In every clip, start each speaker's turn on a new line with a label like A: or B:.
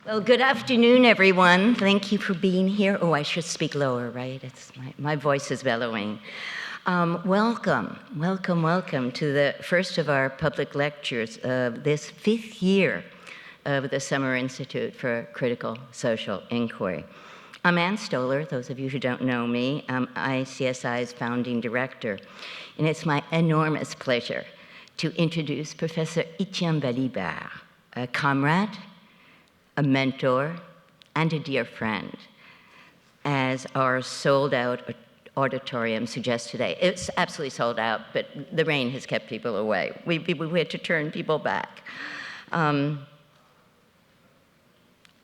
A: Well, good afternoon, everyone. Thank you for being here. Oh, I should speak lower, right? It's my voice is bellowing. Welcome to the first of our public lectures of this 5th year of the Summer Institute for Critical Social Inquiry. I'm Ann Stoller. Those of you who don't know me, I'm ICSI's founding director. And it's my enormous pleasure to introduce Professor Étienne Balibar, a comrade, a mentor, and a dear friend, as our sold-out auditorium suggests today. It's absolutely sold out, but the rain has kept people away. We had to turn people back.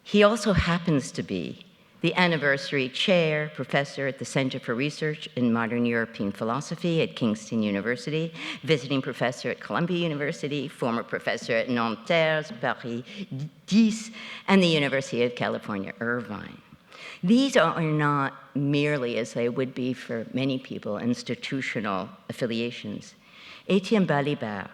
A: He also happens to be the anniversary chair, professor at the Center for Research in Modern European Philosophy at Kingston University, visiting professor at Columbia University, former professor at Nanterre, Paris 10, and the University of California, Irvine. These are not merely, as they would be for many people, institutional affiliations. Étienne Balibar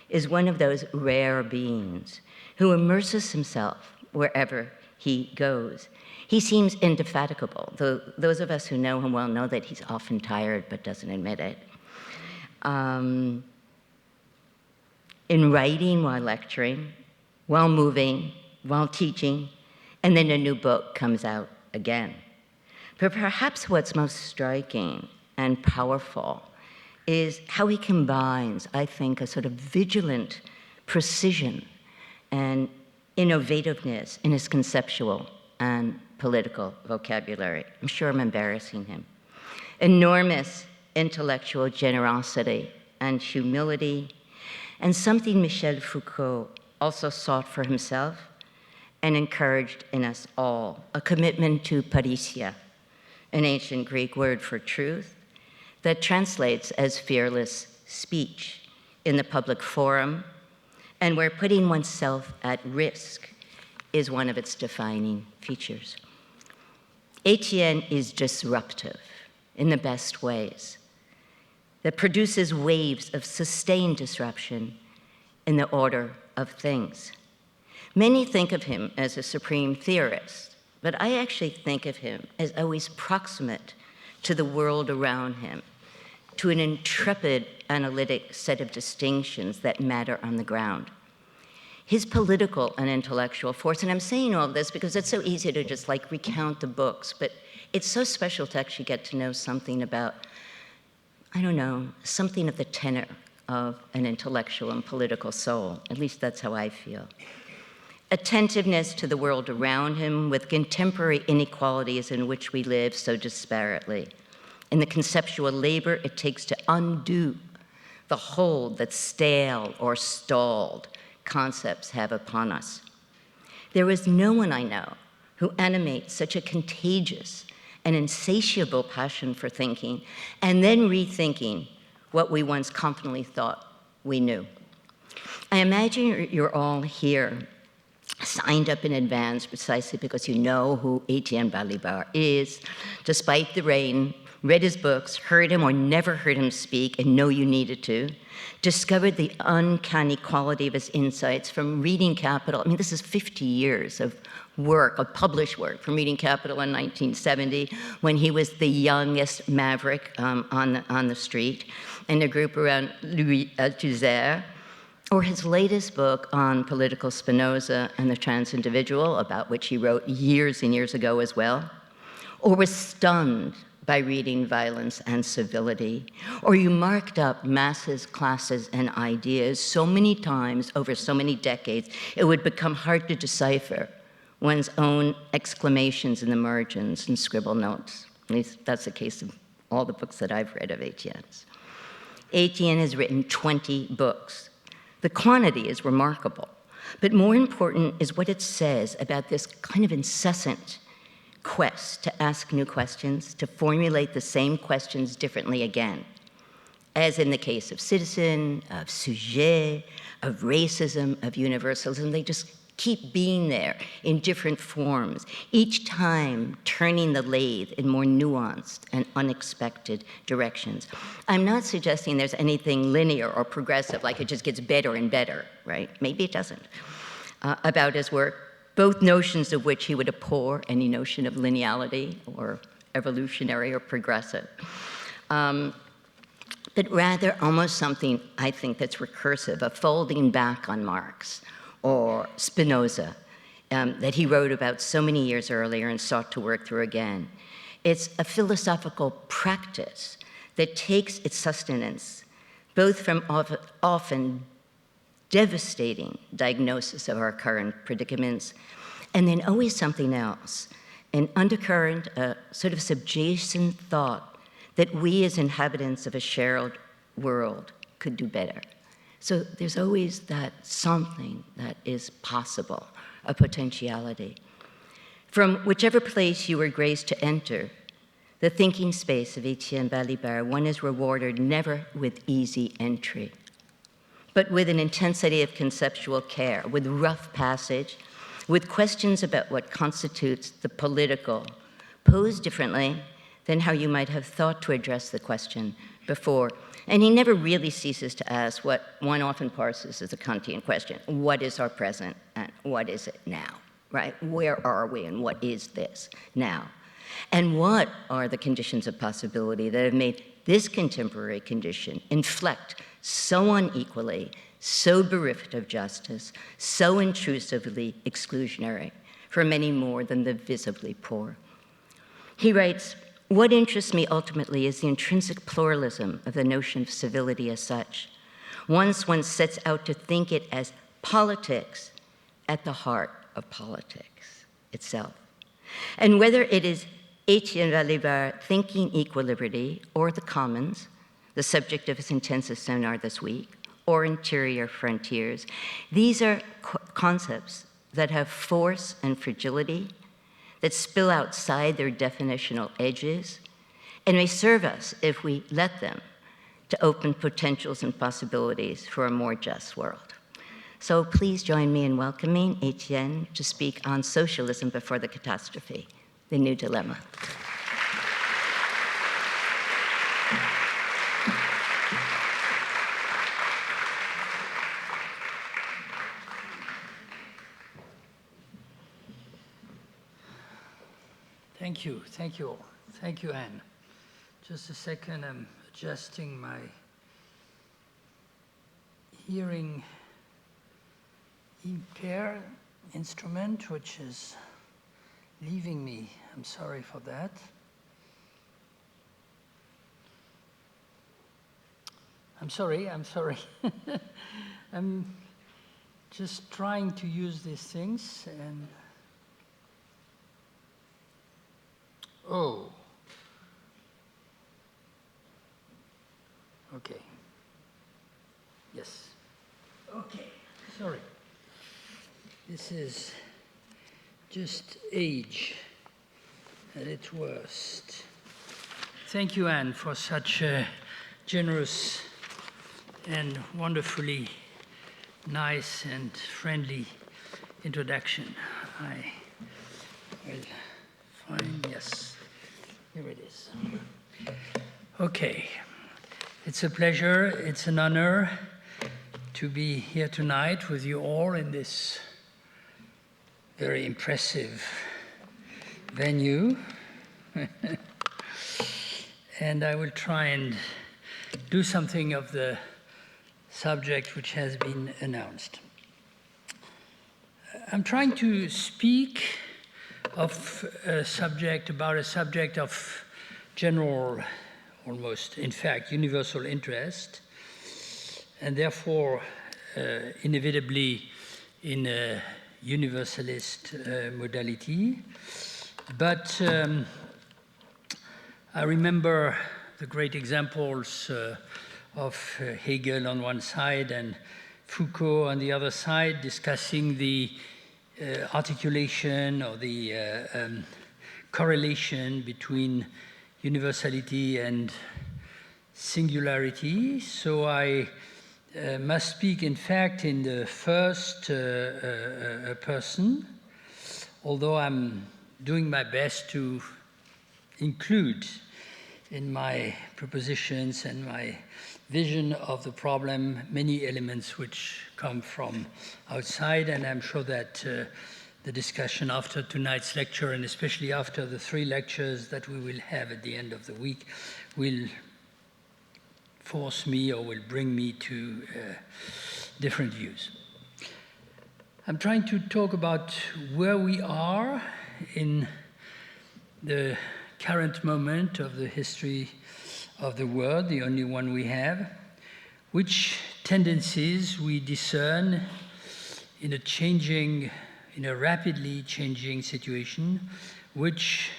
A: is one of those rare beings who immerses himself wherever he goes. He seems indefatigable, though those of us who know him well know that he's often tired but doesn't admit it. In writing while lecturing, while moving, while teaching, and then a new book comes out again. But perhaps what's most striking and powerful is how he combines, I think, a sort of vigilant precision and innovativeness in his conceptual and political vocabulary. I'm sure I'm embarrassing him. Enormous intellectual generosity and humility, and something Michel Foucault also sought for himself and encouraged in us all, a commitment to parrhesia, an ancient Greek word for truth that translates as fearless speech in the public forum, and where putting oneself at risk is one of its defining features. Étienne is disruptive in the best ways, that produces waves of sustained disruption in the order of things. Many think of him as a supreme theorist, but I actually think of him as always proximate to the world around him, to an intrepid analytic set of distinctions that matter on the ground. His political and intellectual force, and I'm saying all of this because it's so easy to just recount the books, but it's so special to actually get to know something about, I don't know, something of the tenor of an intellectual and political soul. At least that's how I feel. Attentiveness to the world around him with contemporary inequalities in which we live so disparately. In the conceptual labor it takes to undo the hold that stale or stalled concepts have upon us. There is no one I know who animates such a contagious and insatiable passion for thinking and then rethinking what we once confidently thought we knew. I imagine you're all here signed up in advance precisely because you know who Étienne Balibar is, despite the rain, read his books, heard him or never heard him speak and know you needed to, discovered the uncanny quality of his insights from Reading Capital. I mean, this is 50 years of work, of published work from Reading Capital in 1970, when he was the youngest maverick on the street, and a group around Louis Althusser, or his latest book on political Spinoza and the trans individual, about which he wrote years and years ago as well, or was stunned by reading Violence and Civility, or you marked up masses, classes, and ideas so many times over so many decades, it would become hard to decipher one's own exclamations in the margins and scribble notes. At least that's the case of all the books that I've read of Étienne's. Étienne has written 20 books. The quantity is remarkable, but more important is what it says about this kind of incessant quest to ask new questions, to formulate the same questions differently again, as in the case of citizen, of sujet, of racism, of universalism. They just keep being there in different forms, each time turning the lathe in more nuanced and unexpected directions. I'm not suggesting there's anything linear or progressive, like it just gets better and better, right? Maybe it doesn't. About his work, both notions of which he would abhor any notion of lineality or evolutionary or progressive. But rather almost something, I think, that's recursive, a folding back on Marx or Spinoza that he wrote about so many years earlier and sought to work through again. It's a philosophical practice that takes its sustenance both from often devastating diagnosis of our current predicaments, and then always something else, an undercurrent, a sort of subjacent thought that we as inhabitants of a shared world could do better. So there's always that something that is possible, a potentiality. From whichever place you were graced to enter, the thinking space of Étienne Balibar, one is rewarded never with easy entry, but with an intensity of conceptual care, with rough passage, with questions about what constitutes the political, posed differently than how you might have thought to address the question before. And he never really ceases to ask what one often parses as a Kantian question: what is our present and what is it now, right? Where are we and what is this now? And what are the conditions of possibility that have made this contemporary condition inflect so unequally, so bereft of justice, so intrusively exclusionary for many more than the visibly poor? He writes, "What interests me ultimately is the intrinsic pluralism of the notion of civility as such. Once one sets out to think it as politics at the heart of politics itself. And whether it is Étienne Balibar thinking Equaliberty or the commons, the subject of his intensive seminar this week, or interior frontiers, these are concepts that have force and fragility, that spill outside their definitional edges, and may serve us, if we let them, to open potentials and possibilities for a more just world." So please join me in welcoming Étienne to speak on socialism before the catastrophe, the new dilemma.
B: Thank you, Anne. Just a second, I'm adjusting my hearing impair instrument, which is leaving me. I'm sorry for that. I'm sorry. I'm just trying to use these things and oh. Okay. Yes. Okay. Sorry. This is just age at its worst. Thank you, Anne, for such a generous and wonderfully nice and friendly introduction. I will find, yes, here it is. Okay. It's a pleasure, it's an honor to be here tonight with you all in this very impressive venue. And I will try and do something of the subject which has been announced. I'm trying to speak of a subject, about a subject of general, almost, in fact, universal interest, and therefore inevitably in a universalist modality. But I remember the great examples of Hegel on one side and Foucault on the other side, discussing the articulation or the correlation between universality and singularity. So I must speak, in fact, in the first person, although I'm doing my best to include in my propositions and my vision of the problem many elements which come from outside, and I'm sure that the discussion after tonight's lecture, and especially after the 3 lectures that we will have at the end of the week, will force me or will bring me to different views. I'm trying to talk about where we are in the current moment of the history of the world, the only one we have, which tendencies we discern in a rapidly changing situation, which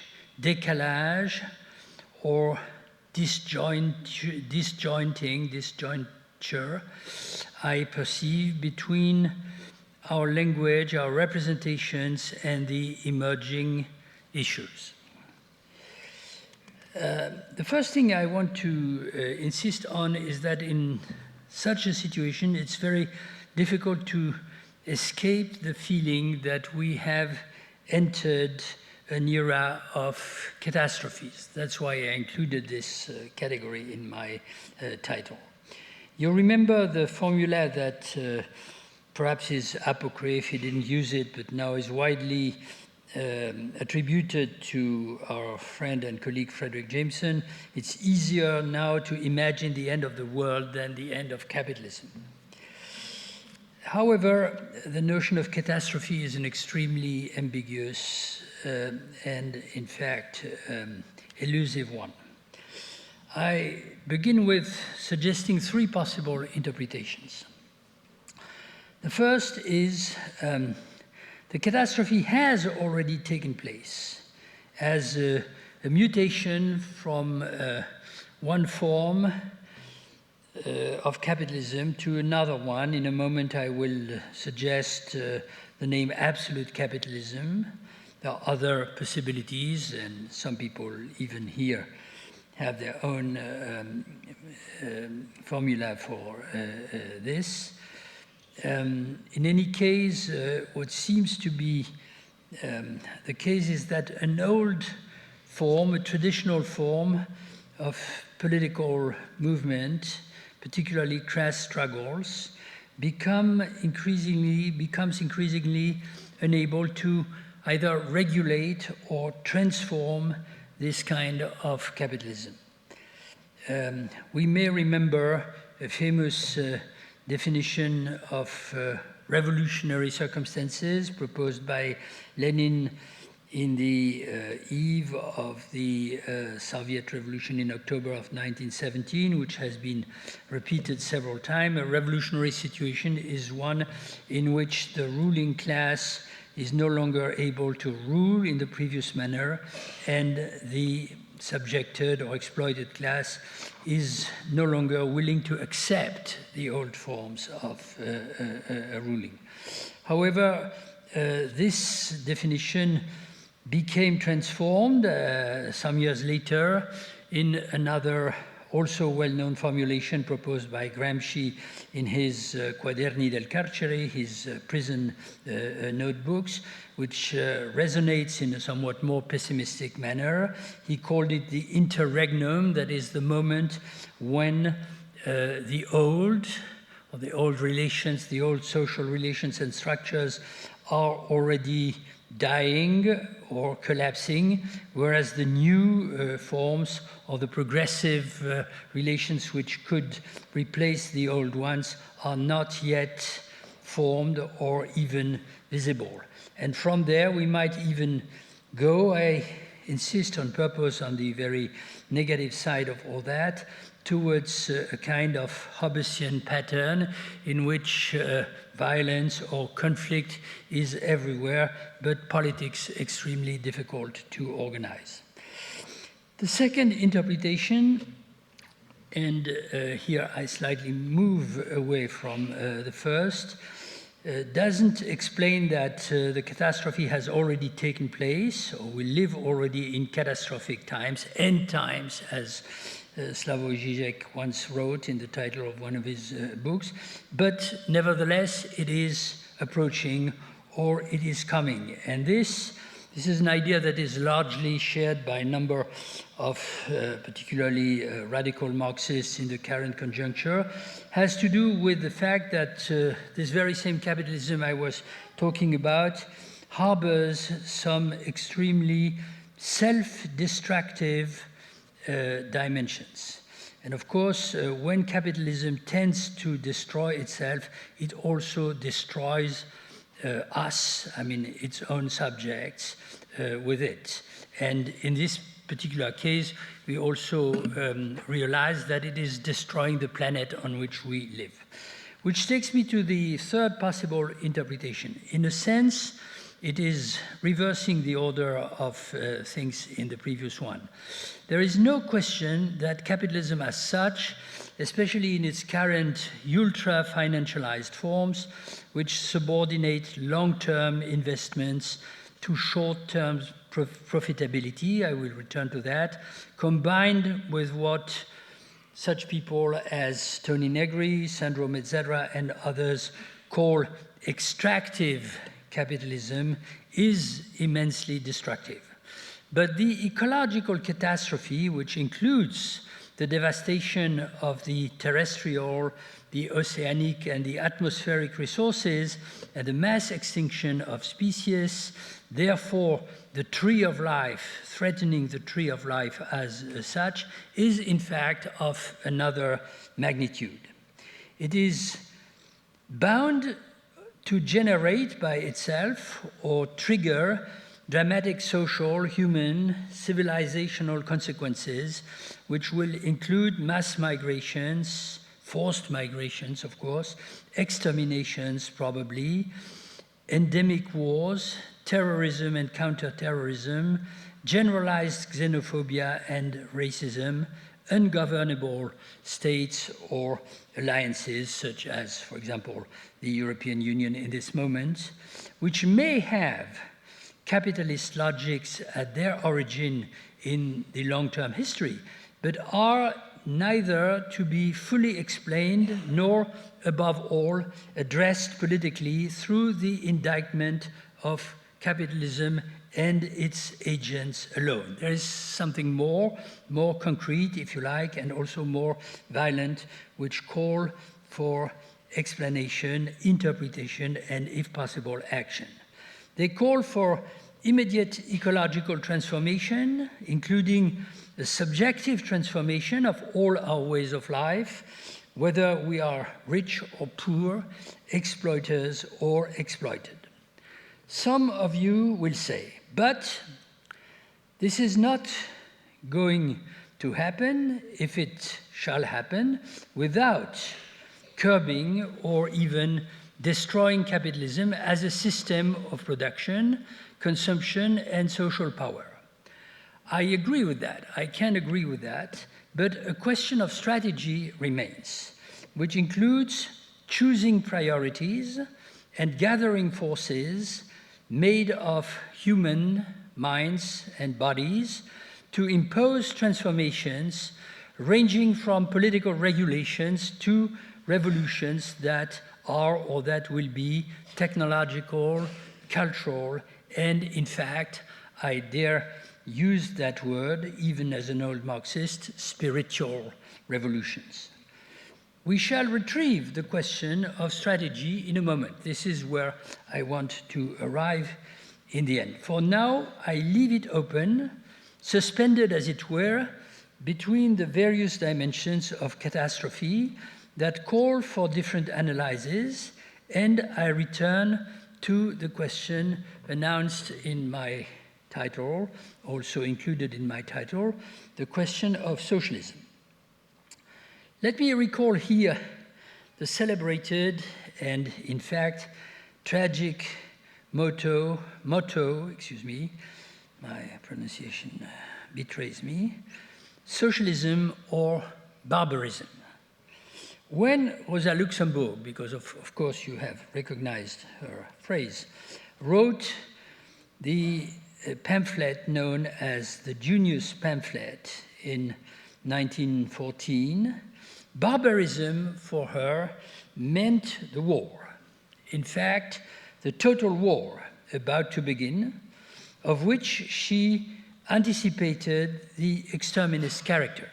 B: décalage or disjointure I perceive between our language, our representations, and the emerging issues. The first thing I want to insist on is that in such a situation, it's very difficult to escape the feeling that we have entered an era of catastrophes. That's why I included this category in my title. You remember the formula that perhaps is apocryph, he didn't use it, but now is widely attributed to our friend and colleague Frederick Jameson. It's easier now to imagine the end of the world than the end of capitalism. However, the notion of catastrophe is an extremely ambiguous and, in fact, elusive one. I begin with suggesting 3 possible interpretations. The first is the catastrophe has already taken place as a mutation from one form of capitalism to another one. In a moment, I will suggest the name absolute capitalism. There are other possibilities, and some people even here have their own formula for this. In any case, what seems to be the case is that an old form, a traditional form of political movement, particularly class struggles, becomes increasingly unable to either regulate or transform this kind of capitalism. We may remember a famous definition of revolutionary circumstances proposed by Lenin in the eve of the Soviet Revolution in October of 1917, which has been repeated several times. A revolutionary situation is one in which the ruling class is no longer able to rule in the previous manner, and the subjected or exploited class is no longer willing to accept the old forms of ruling. However, this definition became transformed some years later in another also well-known formulation proposed by Gramsci in his Quaderni del Carcere, his prison notebooks, which resonates in a somewhat more pessimistic manner. He called it the interregnum, that is the moment when the old relations, the old social relations and structures are already dying or collapsing, whereas the new forms or the progressive relations which could replace the old ones are not yet formed or even visible. And from there we might even go, I insist on purpose on the very negative side of all that, towards a kind of Hobbesian pattern in which violence or conflict is everywhere, but politics extremely difficult to organize. The second interpretation, and here I slightly move away from the first, doesn't explain that the catastrophe has already taken place, or we live already in catastrophic times, end times, as Slavoj Žižek once wrote in the title of one of his books, but nevertheless it is approaching or it is coming. And this is an idea that is largely shared by a number of particularly radical Marxists in the current conjuncture, has to do with the fact that this very same capitalism I was talking about harbors some extremely self-destructive dimensions. And of course, when capitalism tends to destroy itself, it also destroys us, I mean, its own subjects with it. And in this particular case, we also realize that it is destroying the planet on which we live. Which takes me to the third possible interpretation. In a sense, it is reversing the order of things in the previous one. There is no question that capitalism as such, especially in its current ultra-financialized forms, which subordinate long-term investments to short-term profitability, I will return to that, combined with what such people as Tony Negri, Sandro Mezzadra, and others call extractive capitalism, is immensely destructive. But the ecological catastrophe, which includes the devastation of the terrestrial, the oceanic, and the atmospheric resources, and the mass extinction of species, therefore the tree of life, threatening the tree of life as such, is in fact of another magnitude. It is bound to generate by itself or trigger dramatic social, human, civilizational consequences, which will include mass migrations, forced migrations, of course, exterminations probably, endemic wars, terrorism and counterterrorism, generalized xenophobia and racism, ungovernable states or alliances, such as, for example, the European Union in this moment, which may have capitalist logics at their origin in the long-term history, but are neither to be fully explained nor, above all, addressed politically through the indictment of capitalism and its agents alone. There is something more concrete, if you like, and also more violent, which call for explanation, interpretation, and, if possible, action. They call for immediate ecological transformation, including the subjective transformation of all our ways of life, whether we are rich or poor, exploiters or exploited. Some of you will say, but this is not going to happen, if it shall happen, without curbing or even destroying capitalism as a system of production, consumption, and social power. I agree with that. I can agree with that. But a question of strategy remains, which includes choosing priorities and gathering forces made of human minds and bodies to impose transformations ranging from political regulations to revolutions that are or that will be technological, cultural, and in fact, I dare use that word, even as an old Marxist, spiritual revolutions. We shall retrieve the question of strategy in a moment. This is where I want to arrive in the end. For now, I leave it open, suspended as it were, between the various dimensions of catastrophe that call for different analyses, and I return to the question announced in my title, also included in my title, the question of socialism. Let me recall here the celebrated and, in fact, tragic motto, my pronunciation betrays me, socialism or barbarism. When Rosa Luxemburg, because of course you have recognized her phrase, wrote the pamphlet known as the Junius pamphlet in 1914, barbarism for her meant the war. In fact, the total war about to begin, of which she anticipated the exterminist character.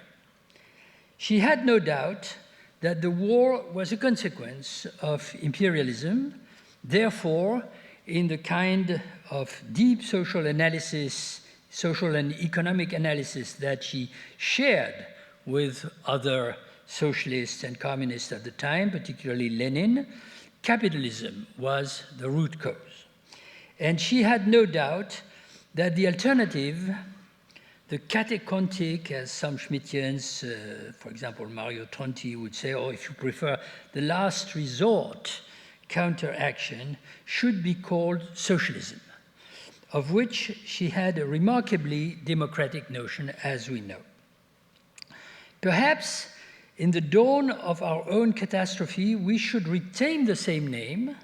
B: She had no doubt that the war was a consequence of imperialism. Therefore, in the kind of deep social analysis, social and economic analysis that she shared with other socialists and communists at the time, particularly Lenin, capitalism was the root cause. And she had no doubt that the alternative, the catechotic, as some Schmittians, for example, Mario Tronti would say, or if you prefer, the last resort counteraction, should be called socialism, of which she had a remarkably democratic notion, as we know. Perhaps in the dawn of our own catastrophe, we should retain the same name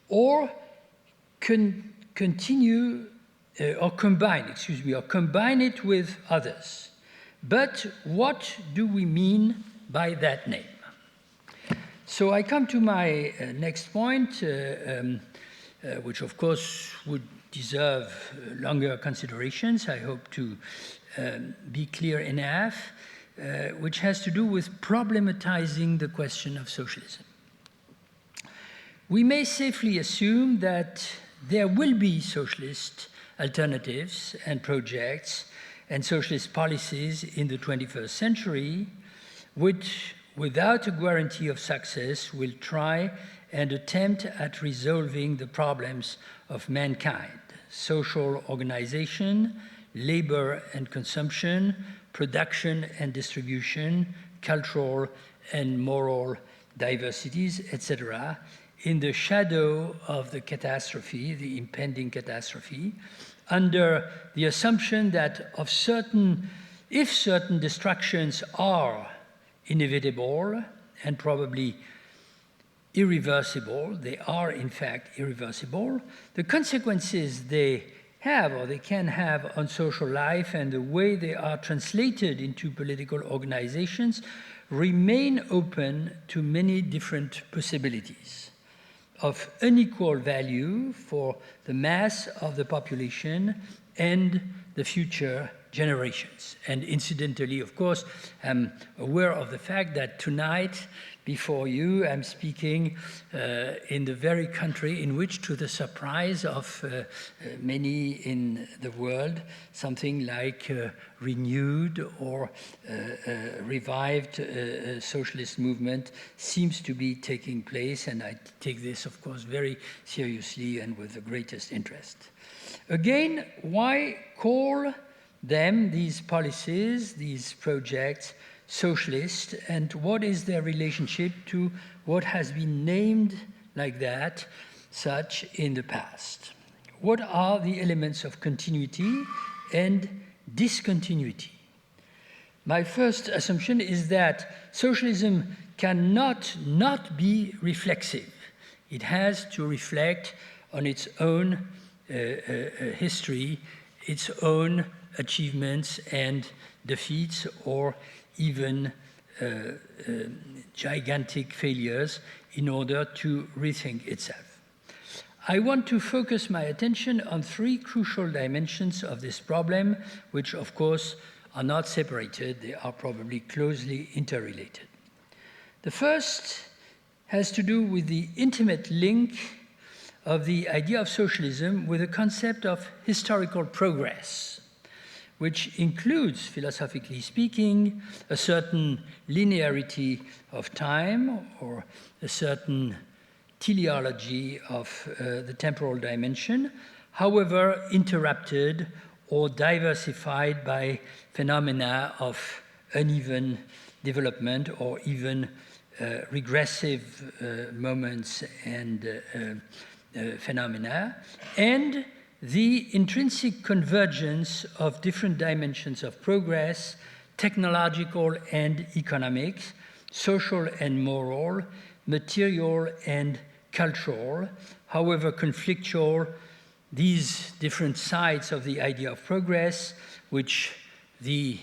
B: or combine it with others. But what do we mean by that name? So I come to my next point, which of course would deserve longer considerations. I hope to be clear enough, which has to do with problematizing the question of socialism. We may safely assume that there will be socialist alternatives and projects and socialist policies in the 21st century, which, without a guarantee of success, will try and attempt at resolving the problems of mankind: social organization, labor and consumption, production and distribution, cultural and moral diversities, etc., in the shadow of the catastrophe, the impending catastrophe, under the assumption that if certain destructions are inevitable and probably irreversible, they are in fact irreversible, the consequences they have or they can have on social life and the way they are translated into political organizations remain open to many different possibilities of unequal value for the mass of the population and the future generations. And incidentally, of course, I'm aware of the fact that tonight, before you, I'm speaking in the very country in which, to the surprise of many in the world, something like renewed or revived socialist movement seems to be taking place, and I take this, of course, very seriously and with the greatest interest. Again, why call them, these policies, these projects, socialist, and what is their relationship to what has been named like that, such in the past? What are the elements of continuity and discontinuity? My first assumption is that socialism cannot not be reflexive. It has to reflect on its own history, its own achievements and defeats, or even gigantic failures, in order to rethink itself. I want to focus my attention on three crucial dimensions of this problem, which of course are not separated, they are probably closely interrelated. The first has to do with the intimate link of the idea of socialism with the concept of historical progress, which includes, philosophically speaking, a certain linearity of time or a certain teleology of the temporal dimension, however interrupted or diversified by phenomena of uneven development or even regressive moments and phenomena, and the intrinsic convergence of different dimensions of progress, technological and economic, social and moral, material and cultural, however conflictual, these different sides of the idea of progress, which the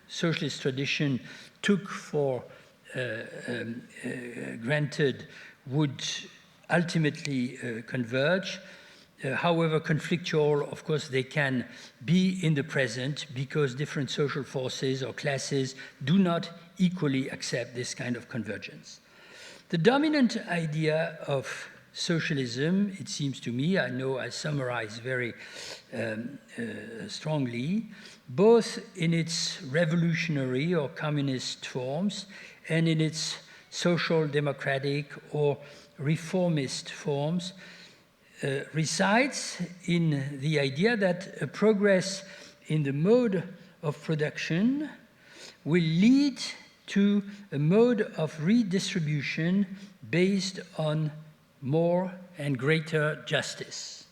B: socialist tradition took for granted, would ultimately converge. However conflictual, of course, they can be in the present because different social forces or classes do not equally accept this kind of convergence. The dominant idea of socialism, it seems to me, I know I summarize very strongly, both in its revolutionary or communist forms and in its social democratic or reformist forms, resides in the idea that a progress in the mode of production will lead to a mode of redistribution based on more and greater justice.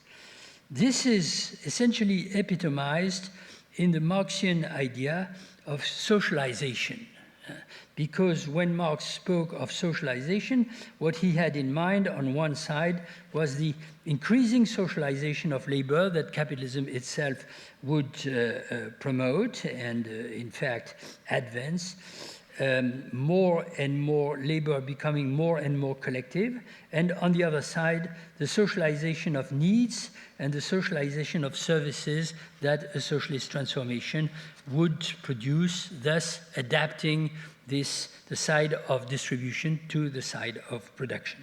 B: This is essentially epitomized in the Marxian idea of socialization, because when Marx spoke of socialization, what he had in mind on one side was the increasing socialization of labor that capitalism itself would promote and, in fact, advance. More and more labor becoming more and more collective, and on the other side, the socialization of needs and the socialization of services that a socialist transformation would produce, thus adapting the side of distribution to the side of production.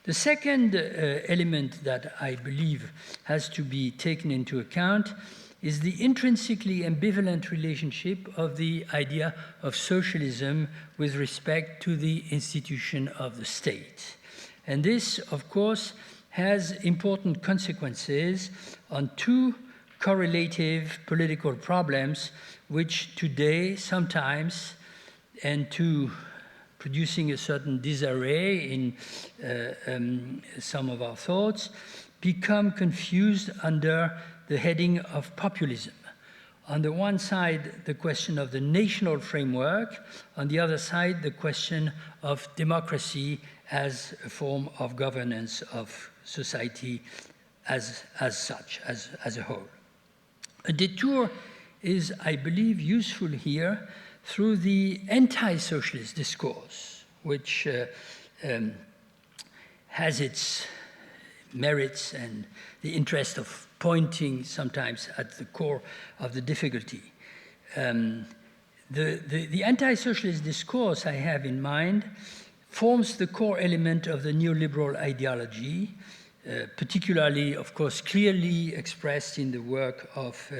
B: The second element that I believe has to be taken into account is the intrinsically ambivalent relationship of the idea of socialism with respect to the institution of the state. And this, of course, has important consequences on two correlative political problems which today sometimes, and to producing a certain disarray in some of our thoughts, become confused under the heading of populism. On the one side, the question of the national framework, on the other side, the question of democracy as a form of governance of society as such, as a whole. A detour is, I believe, useful here through the anti-socialist discourse, which has its merits and the interest of pointing sometimes at the core of the difficulty. The anti-socialist discourse I have in mind forms the core element of the neoliberal ideology, particularly, of course, clearly expressed in the work of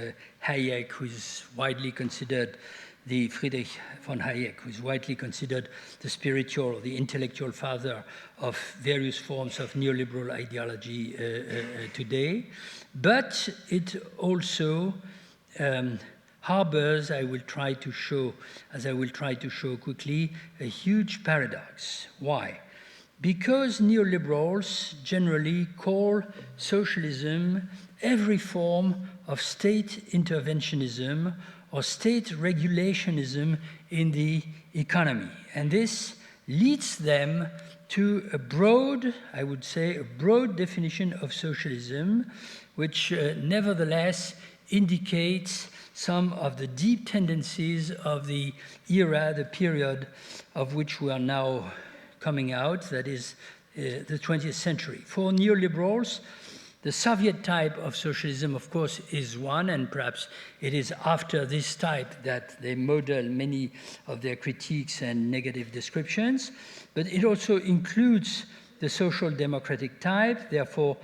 B: Hayek, who is widely considered Friedrich von Hayek, who is widely considered the spiritual or the intellectual father of various forms of neoliberal ideology today. But it also harbors, as I will try to show quickly, a huge paradox. Why? Because neoliberals generally call socialism every form of state interventionism or state regulationism in the economy. And this leads them to a broad, I would say, a broad definition of socialism, which nevertheless indicates some of the deep tendencies of the era, the period of which we are now coming out, that is the 20th century. For neoliberals, the Soviet type of socialism, of course, is one, and perhaps it is after this type that they model many of their critiques and negative descriptions, but it also includes the social democratic type, therefore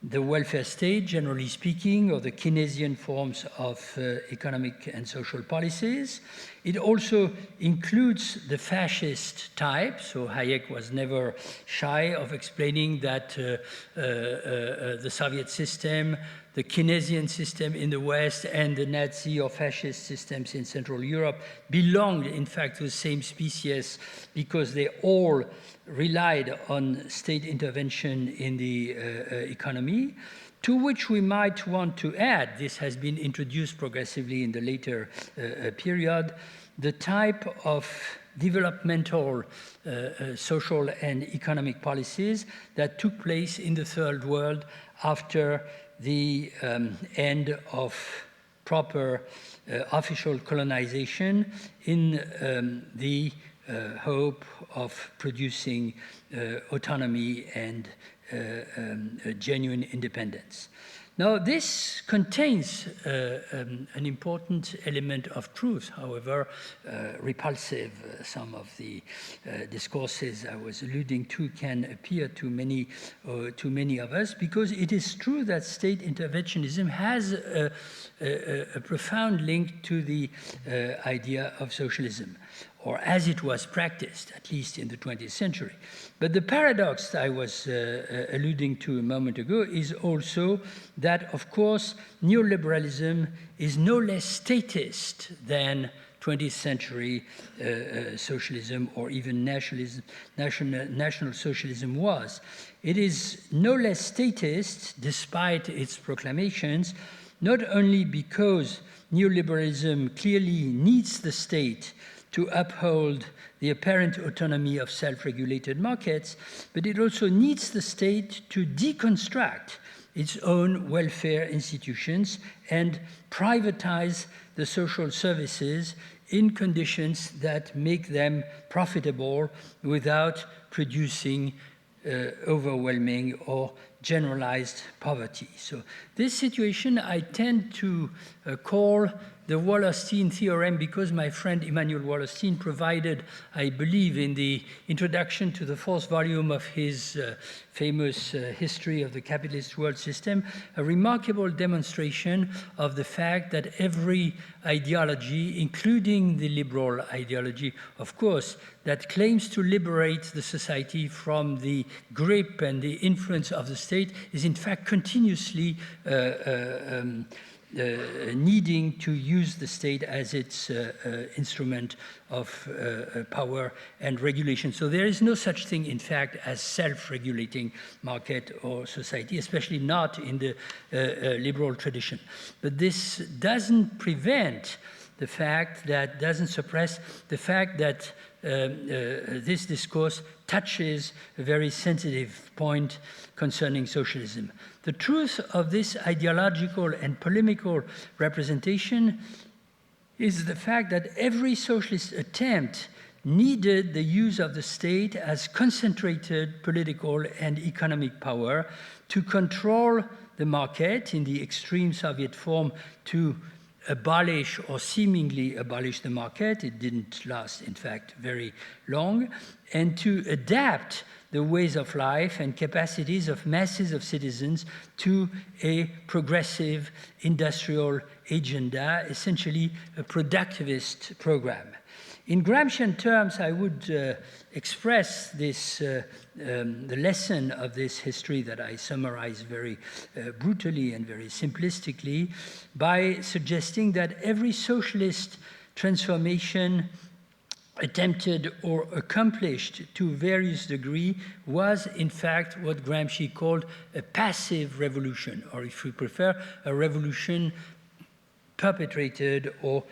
B: the welfare state, generally speaking, or the Keynesian forms of economic and social policies. It also includes the fascist type, so Hayek was never shy of explaining that the Soviet system, the Keynesian system in the West, and the Nazi or fascist systems in Central Europe belonged, in fact, to the same species because they all relied on state intervention in the economy, to which we might want to add, this has been introduced progressively in the later period, the type of developmental social and economic policies that took place in the Third World after the end of proper official colonization in the hope of producing autonomy and genuine independence. Now, this contains an important element of truth, however repulsive some of the discourses I was alluding to can appear to many of us, because it is true that state interventionism has a profound link to the idea of socialism, or as it was practiced, at least in the 20th century. But the paradox I was alluding to a moment ago is also that, of course, neoliberalism is no less statist than 20th century socialism or even national socialism was. It is no less statist, despite its proclamations, not only because neoliberalism clearly needs the state to uphold the apparent autonomy of self-regulated markets, but it also needs the state to deconstruct its own welfare institutions and privatize the social services in conditions that make them profitable without producing overwhelming or generalized poverty. So this situation I tend to call the Wallerstein Theorem, because my friend Immanuel Wallerstein provided, I believe, in the introduction to the fourth volume of his famous History of the Capitalist World System, a remarkable demonstration of the fact that every ideology, including the liberal ideology, of course, that claims to liberate the society from the grip and the influence of the state is in fact continuously needing to use the state as its instrument of power and regulation. So there is no such thing, in fact, as self-regulating market or society, especially not in the liberal tradition. But this doesn't prevent the fact that, doesn't suppress the fact that this discourse touches a very sensitive point concerning socialism. The truth of this ideological and polemical representation is the fact that every socialist attempt needed the use of the state as concentrated political and economic power to control the market, in the extreme Soviet form, to abolish or seemingly abolish the market. It didn't last, in fact, very long, and to adapt the ways of life and capacities of masses of citizens to a progressive industrial agenda, essentially a productivist program. In Gramscian terms, I would express this, the lesson of this history that I summarize very brutally and very simplistically by suggesting that every socialist transformation attempted or accomplished to various degree was in fact what Gramsci called a passive revolution, or if we prefer, a revolution perpetrated or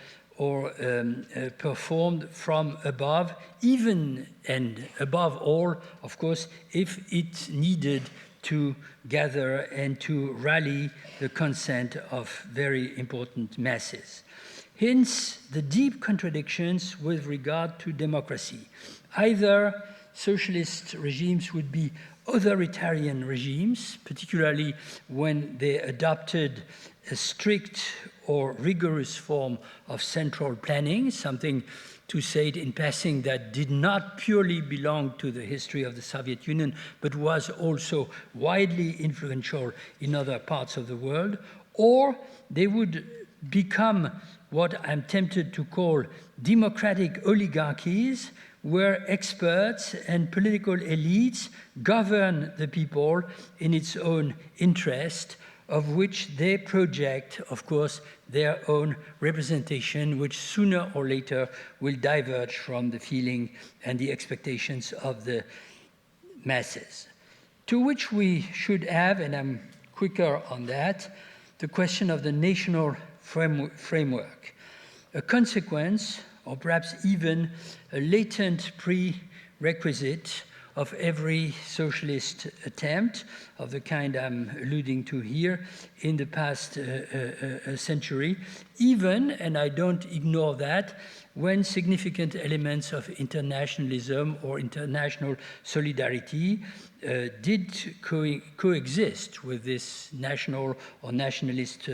B: performed from above, even and above all, of course, if it needed to gather and to rally the consent of very important masses. Hence, the deep contradictions with regard to democracy. Either socialist regimes would be authoritarian regimes, particularly when they adopted a strict or rigorous form of central planning, something, to say it in passing, that did not purely belong to the history of the Soviet Union, but was also widely influential in other parts of the world, or they would become what I'm tempted to call democratic oligarchies, where experts and political elites govern the people in its own interest, of which they project, of course, their own representation, which sooner or later will diverge from the feeling and the expectations of the masses. To which we should have, and I'm quicker on that, the question of the national framework, a consequence, or perhaps even a latent prerequisite of every socialist attempt of the kind I'm alluding to here in the past century, even, and I don't ignore that, when significant elements of internationalism or international solidarity did coexist with this national or nationalist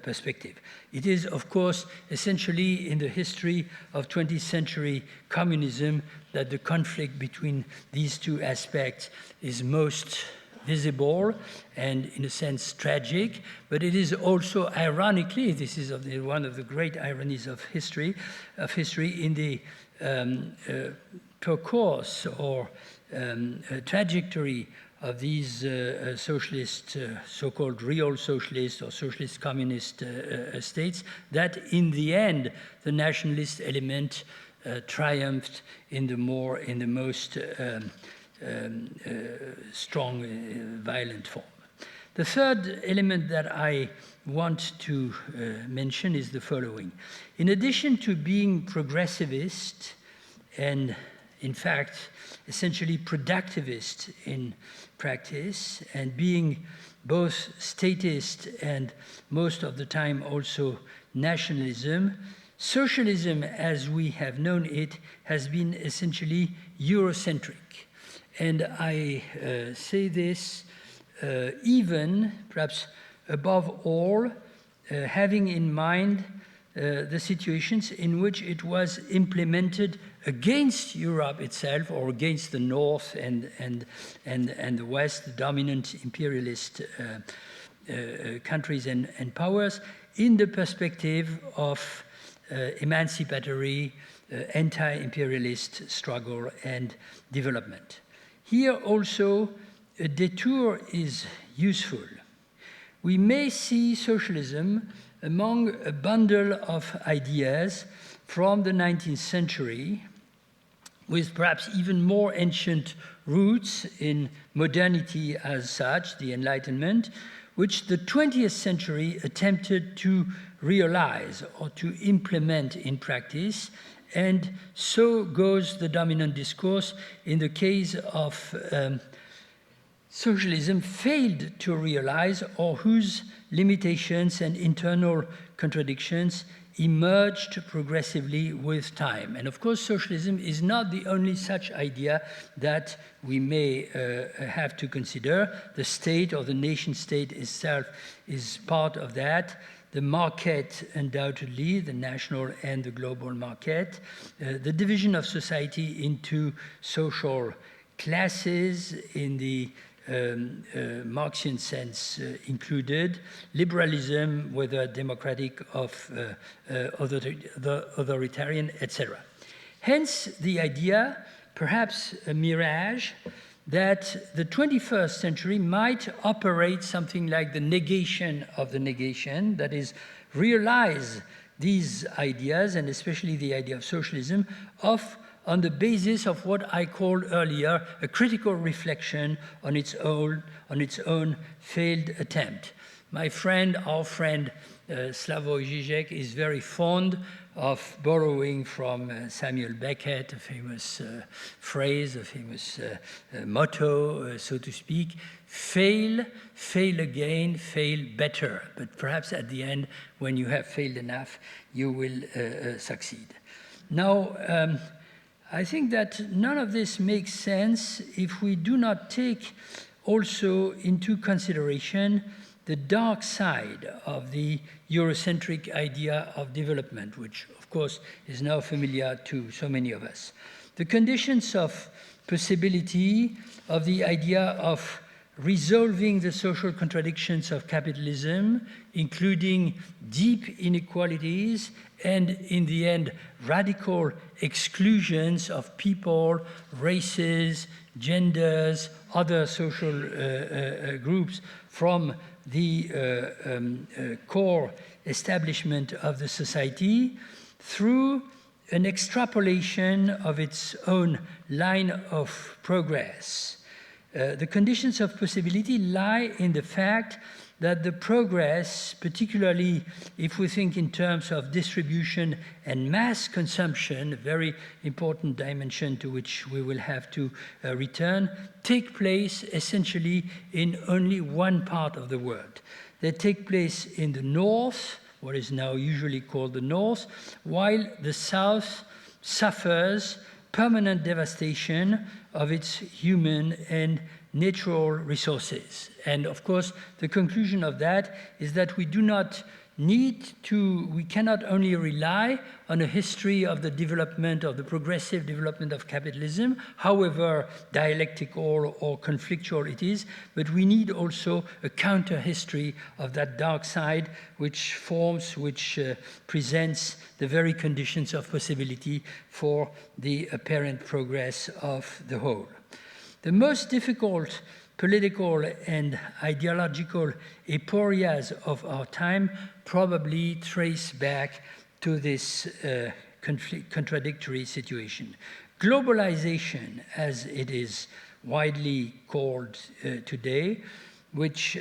B: perspective. It is, of course, essentially in the history of 20th century communism that the conflict between these two aspects is most visible and, in a sense, tragic, but it is also, ironically, this is one of the great ironies of history, in the course or trajectory of these socialist, so-called real socialist or socialist communist states, that in the end, the nationalist element triumphed in the most strong, violent form. The third element that I want to mention is the following. In addition to being progressivist and, in fact, essentially productivist in practice, and being both statist and most of the time also nationalism, socialism, as we have known it, has been essentially Eurocentric. And I say this even, perhaps above all, having in mind the situations in which it was implemented against Europe itself, or against the North and the West, the dominant imperialist countries and powers, in the perspective of emancipatory, anti-imperialist struggle and development. Here also, a detour is useful. We may see socialism among a bundle of ideas from the 19th century, with perhaps even more ancient roots in modernity as such, the Enlightenment, which the 20th century attempted to realize or to implement in practice. And so goes the dominant discourse in the case of socialism failed to realize, or whose limitations and internal contradictions emerged progressively with time. And of course, socialism is not the only such idea that we may have to consider. The state or the nation state itself is part of that. The market, undoubtedly, the national and the global market, the division of society into social classes in the Marxian sense included, liberalism, whether democratic or authoritarian, etc. Hence the idea, perhaps a mirage, that the 21st century might operate something like the negation of the negation, that is, realize these ideas, and especially the idea of socialism, on the basis of what I called earlier a critical reflection on its own failed attempt. My friend, our friend, Slavoj Žižek is very fond of borrowing from Samuel Beckett, a famous phrase, a famous motto, so to speak: fail, fail again, fail better. But perhaps at the end, when you have failed enough, you will succeed. Now, I think that none of this makes sense if we do not take also into consideration the dark side of the Eurocentric idea of development, which, of course, is now familiar to so many of us. The conditions of possibility of the idea of resolving the social contradictions of capitalism, including deep inequalities and, in the end, radical exclusions of people, races, genders, other social groups from the core establishment of the society through an extrapolation of its own line of progress. The conditions of possibility lie in the fact that the progress, particularly if we think in terms of distribution and mass consumption, a very important dimension to which we will have to return, take place essentially in only one part of the world. They take place in the north, what is now usually called the North, while the South suffers permanent devastation of its human and natural resources. And of course, the conclusion of that is that we cannot only rely on a history of the development, of the progressive development of capitalism, however dialectical or conflictual it is, but we need also a counter-history of that dark side which presents the very conditions of possibility for the apparent progress of the whole. The most difficult political and ideological aporias of our time probably trace back to this contradictory situation. Globalization, as it is widely called today, which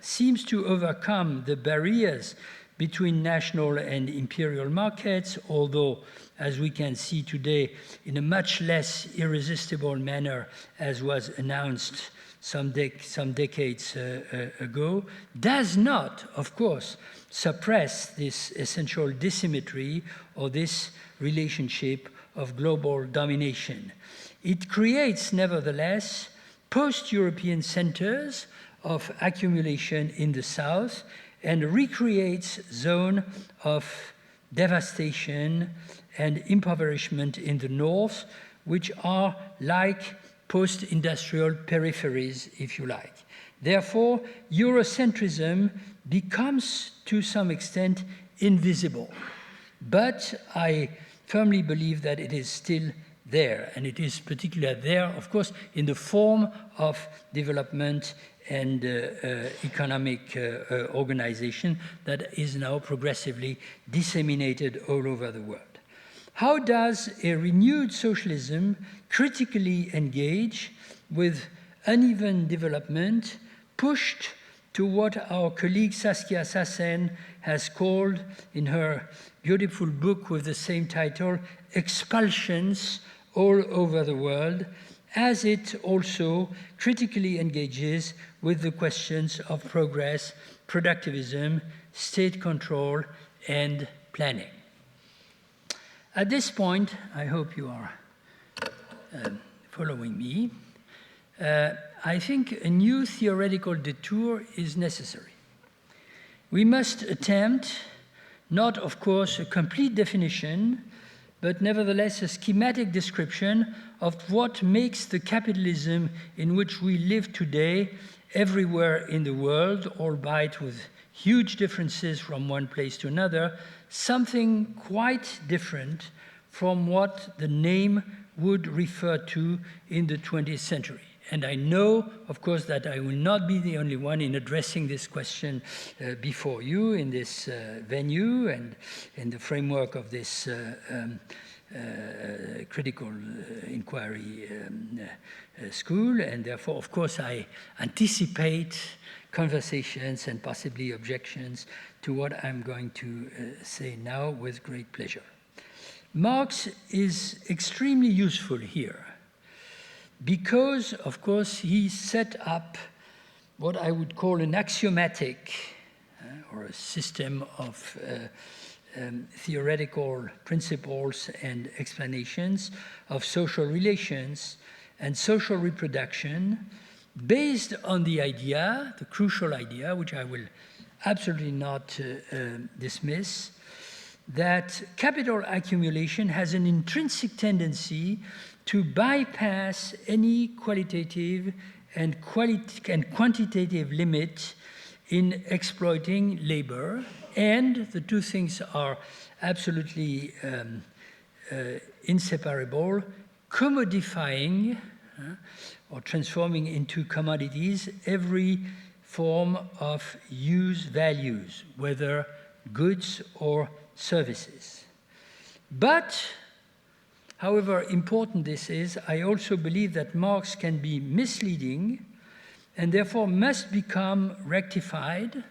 B: seems to overcome the barriers between national and imperial markets, although, as we can see today, in a much less irresistible manner as was announced some decades ago, does not, of course, suppress this essential dissymmetry or this relationship of global domination. It creates, nevertheless, post-European centers of accumulation in the South and recreates zones of devastation and impoverishment in the North, which are like post-industrial peripheries, if you like. Therefore, Eurocentrism becomes, to some extent, invisible. But I firmly believe that it is still there, and it is particularly there, of course, in the form of development and economic organization that is now progressively disseminated all over the world. How does a renewed socialism critically engage with uneven development pushed to what our colleague Saskia Sassen has called in her beautiful book with the same title, Expulsions All Over the World, as it also critically engages with the questions of progress, productivism, state control, and planning. At this point, I hope you are following me. I think a new theoretical detour is necessary. We must attempt, not of course a complete definition, but nevertheless a schematic description of what makes the capitalism in which we live today everywhere in the world, albeit with huge differences from one place to another, something quite different from what the name would refer to in the 20th century. And I know, of course, that I will not be the only one in addressing this question before you in this venue and in the framework of this critical inquiry school. And therefore, of course, I anticipate conversations and possibly objections to what I'm going to say now with great pleasure. Marx is extremely useful here because, of course, he set up what I would call an axiomatic or a system of theoretical principles and explanations of social relations and social reproduction based on the idea, the crucial idea, which I will absolutely not dismiss, that capital accumulation has an intrinsic tendency to bypass any qualitative and quantitative limit in exploiting labor, and the two things are absolutely inseparable, commodifying or transforming into commodities every form of use values, whether goods or services. But, however important this is, I also believe that Marx can be misleading and therefore must become rectified,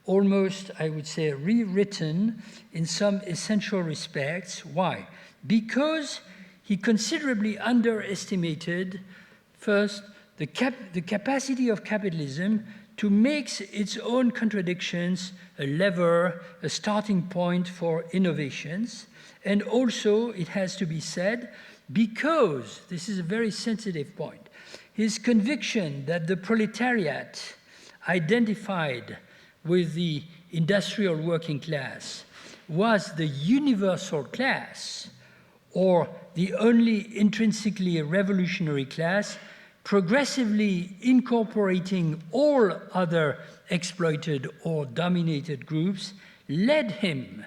B: almost, I would say, rewritten in some essential respects. Why? Because he considerably underestimated, first, the capacity of capitalism to make its own contradictions a lever, a starting point for innovations. And also, it has to be said, because, this is a very sensitive point, his conviction that the proletariat identified with the industrial working class was the universal class, or the only intrinsically revolutionary class, progressively incorporating all other exploited or dominated groups, led him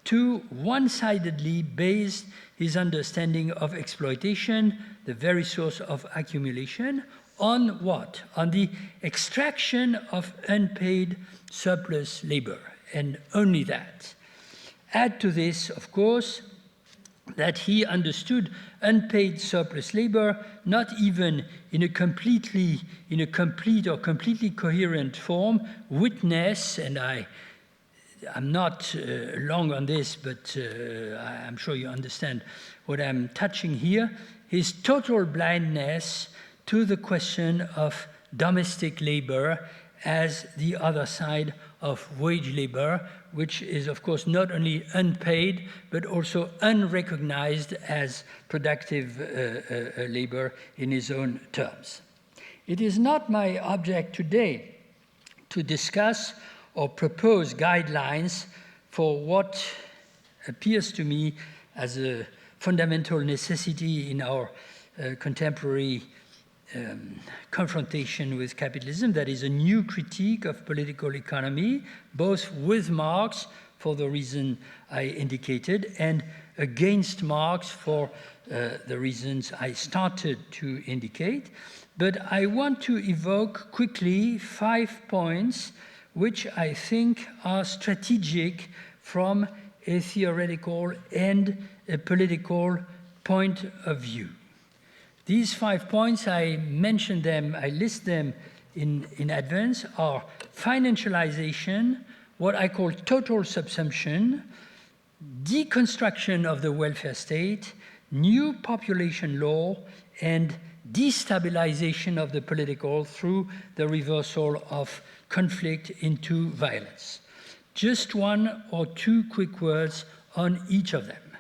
B: to one-sidedly base his understanding of exploitation, the very source of accumulation, on what? On the extraction of unpaid surplus labor, and only that. Add to this, of course, that he understood unpaid surplus labor not even in a complete or completely coherent form. Witness, and I'm not long on this, but I'm sure you understand what I'm touching here, his total blindness to the question of domestic labor as the other side of wage labor, which is, of course, not only unpaid, but also unrecognized as productive labor in his own terms. It is not my object today to discuss or propose guidelines for what appears to me as a fundamental necessity in our contemporary confrontation with capitalism, that is a new critique of political economy, both with Marx, for the reason I indicated, and against Marx for the reasons I started to indicate. But I want to evoke quickly 5 points which I think are strategic from a theoretical and a political point of view. These 5 points, I mentioned them, I list them in advance, are financialization, what I call total subsumption, deconstruction of the welfare state, new population law, and destabilization of the political through the reversal of conflict into violence. Just 1 or 2 quick words on each of them.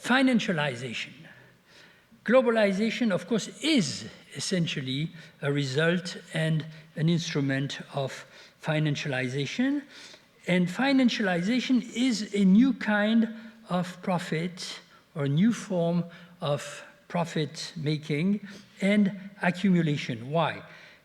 B: Financialization. Globalization, of course, is essentially a result and an instrument of financialization. And financialization is a new kind of profit, or a new form of profit making and accumulation. Why?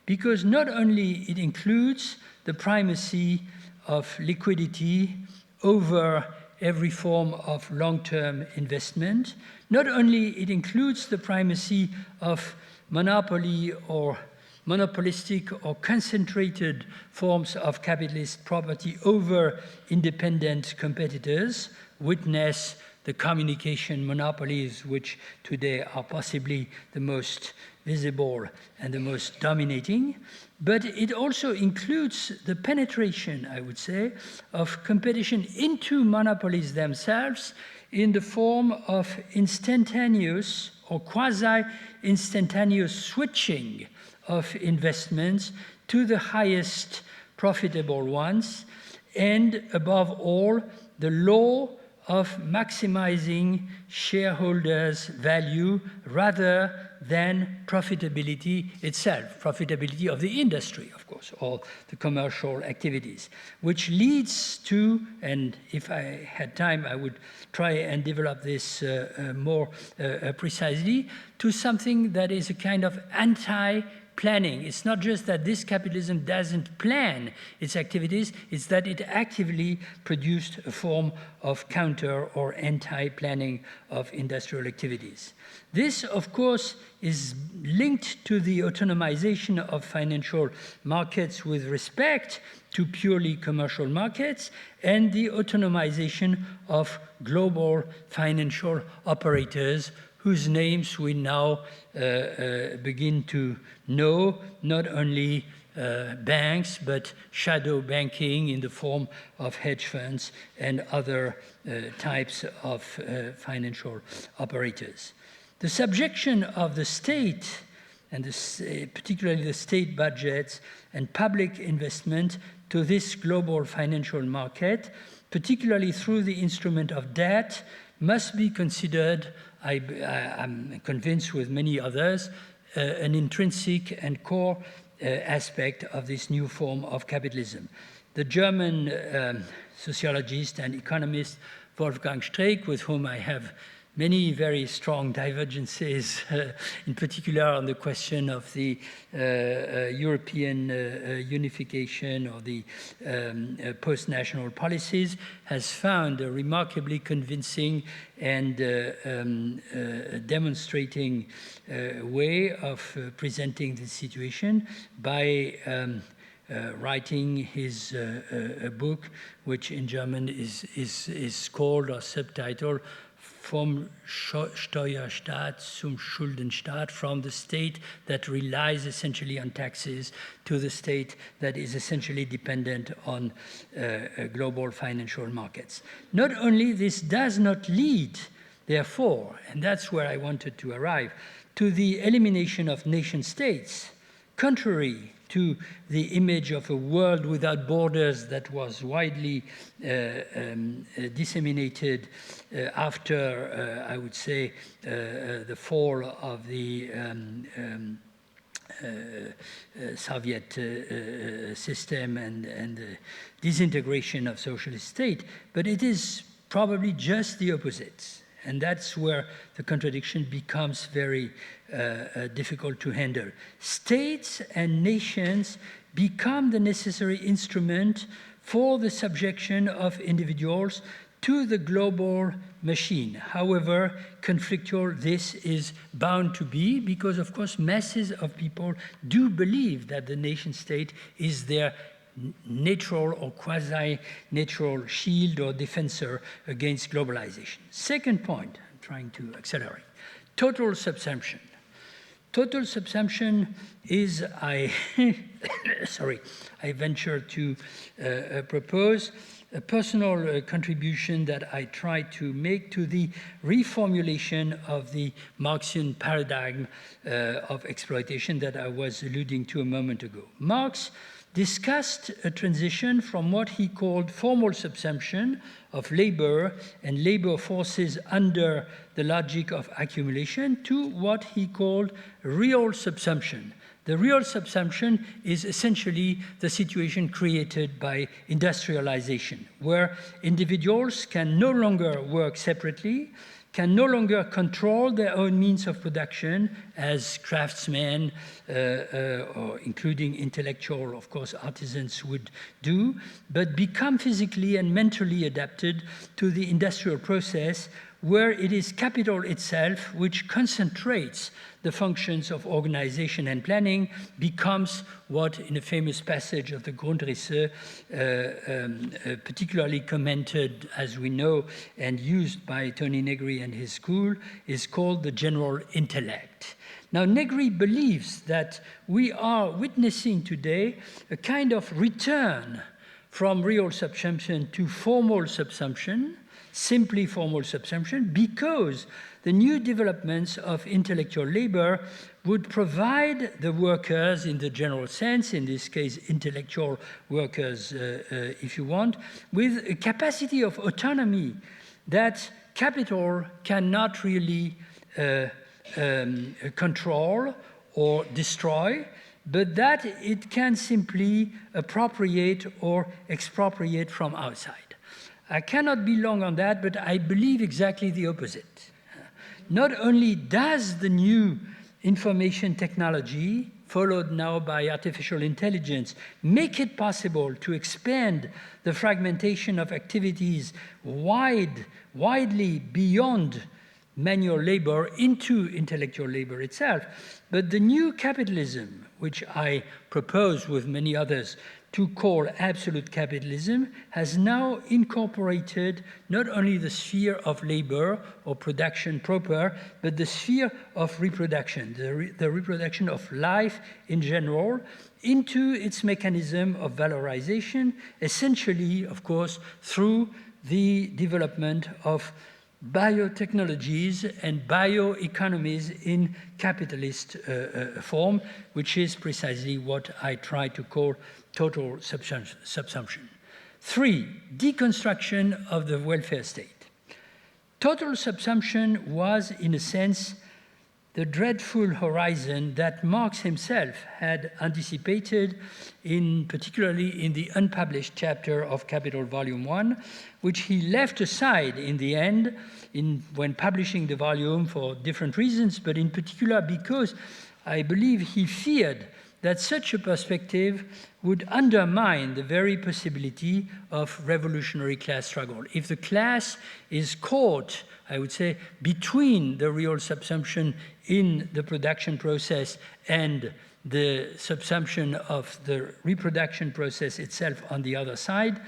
B: Because not only it includes the primacy of liquidity over every form of long-term investment, not only it includes the primacy of monopoly or monopolistic or concentrated forms of capitalist property over independent competitors, witness the communication monopolies, which today are possibly the most visible and the most dominating, but it also includes the penetration, I would say, of competition into monopolies themselves in the form of instantaneous or quasi-instantaneous switching of investments to the highest profitable ones, and above all, the law of maximizing shareholders' value rather than profitability itself, profitability of the industry, of course, or the commercial activities, which leads to, and if I had time, I would try and develop this more precisely, to something that is a kind of anti-planning. It's not just that this capitalism doesn't plan its activities, it's that it actively produced a form of counter or anti-planning of industrial activities. This, of course, is linked to the autonomization of financial markets with respect to purely commercial markets, and the autonomization of global financial operators whose names we now begin to know, not only banks, but shadow banking in the form of hedge funds and other types of financial operators. The subjection of the state and particularly the state budgets and public investment to this global financial market, particularly through the instrument of debt, must be considered, I'm convinced with many others, an intrinsic and core aspect of this new form of capitalism. The German sociologist and economist Wolfgang Streeck, with whom I have many very strong divergences, in particular on the question of the European unification or the post-national policies, has found a remarkably convincing and demonstrating way of presenting the situation by writing his book, which in German is called or subtitled Vom Steuerstaat zum Schuldenstaat, from the state that relies essentially on taxes to the state that is essentially dependent on global financial markets. Not only this does not lead, therefore, and that's where I wanted to arrive, to the elimination of nation states, contrary to the image of a world without borders that was widely disseminated after, I would say, the fall of the Soviet system and the disintegration of socialist state, but it is probably just the opposite. And that's where the contradiction becomes very difficult to handle. States and nations become the necessary instrument for the subjection of individuals to the global machine. However conflictual this is bound to be, because of course masses of people do believe that the nation state is their natural or quasi-natural shield or defensor against globalization. Second point, I'm trying to accelerate, total subsumption. Total subsumption is, I venture to propose a personal contribution that I try to make to the reformulation of the Marxian paradigm of exploitation that I was alluding to a moment ago. Marx discussed a transition from what he called formal subsumption of labor and labor forces under the logic of accumulation to what he called real subsumption. The real subsumption is essentially the situation created by industrialization, where individuals can no longer work separately, can no longer control their own means of production as craftsmen, or including intellectual, of course, artisans would do, but become physically and mentally adapted to the industrial process, where it is capital itself which concentrates the functions of organization and planning, becomes what, in a famous passage of the Grundrisse, particularly commented, as we know, and used by Tony Negri and his school, is called the general intellect. Now, Negri believes that we are witnessing today a kind of return from real subsumption to formal subsumption, simply formal subsumption, because the new developments of intellectual labor would provide the workers in the general sense, in this case intellectual workers if you want, with a capacity of autonomy that capital cannot really control or destroy, but that it can simply appropriate or expropriate from outside. I cannot be long on that, but I believe exactly the opposite. Not only does the new information technology, followed now by artificial intelligence, make it possible to expand the fragmentation of activities widely beyond manual labor into intellectual labor itself, but the new capitalism, which I propose with many others to call absolute capitalism, has now incorporated not only the sphere of labor or production proper, but the sphere of reproduction, the reproduction of life in general, into its mechanism of valorization, essentially, of course, through the development of biotechnologies and bioeconomies in capitalist form, which is precisely what I try to call total subsumption. 3, deconstruction of the welfare state. Total subsumption was, in a sense, the dreadful horizon that Marx himself had anticipated, particularly in the unpublished chapter of Capital Volume 1, which he left aside in the end when publishing the volume for different reasons, but in particular because I believe he feared that such a perspective would undermine the very possibility of revolutionary class struggle. If the class is caught, I would say, between the real subsumption in the production process and the subsumption of the reproduction process itself on the other side,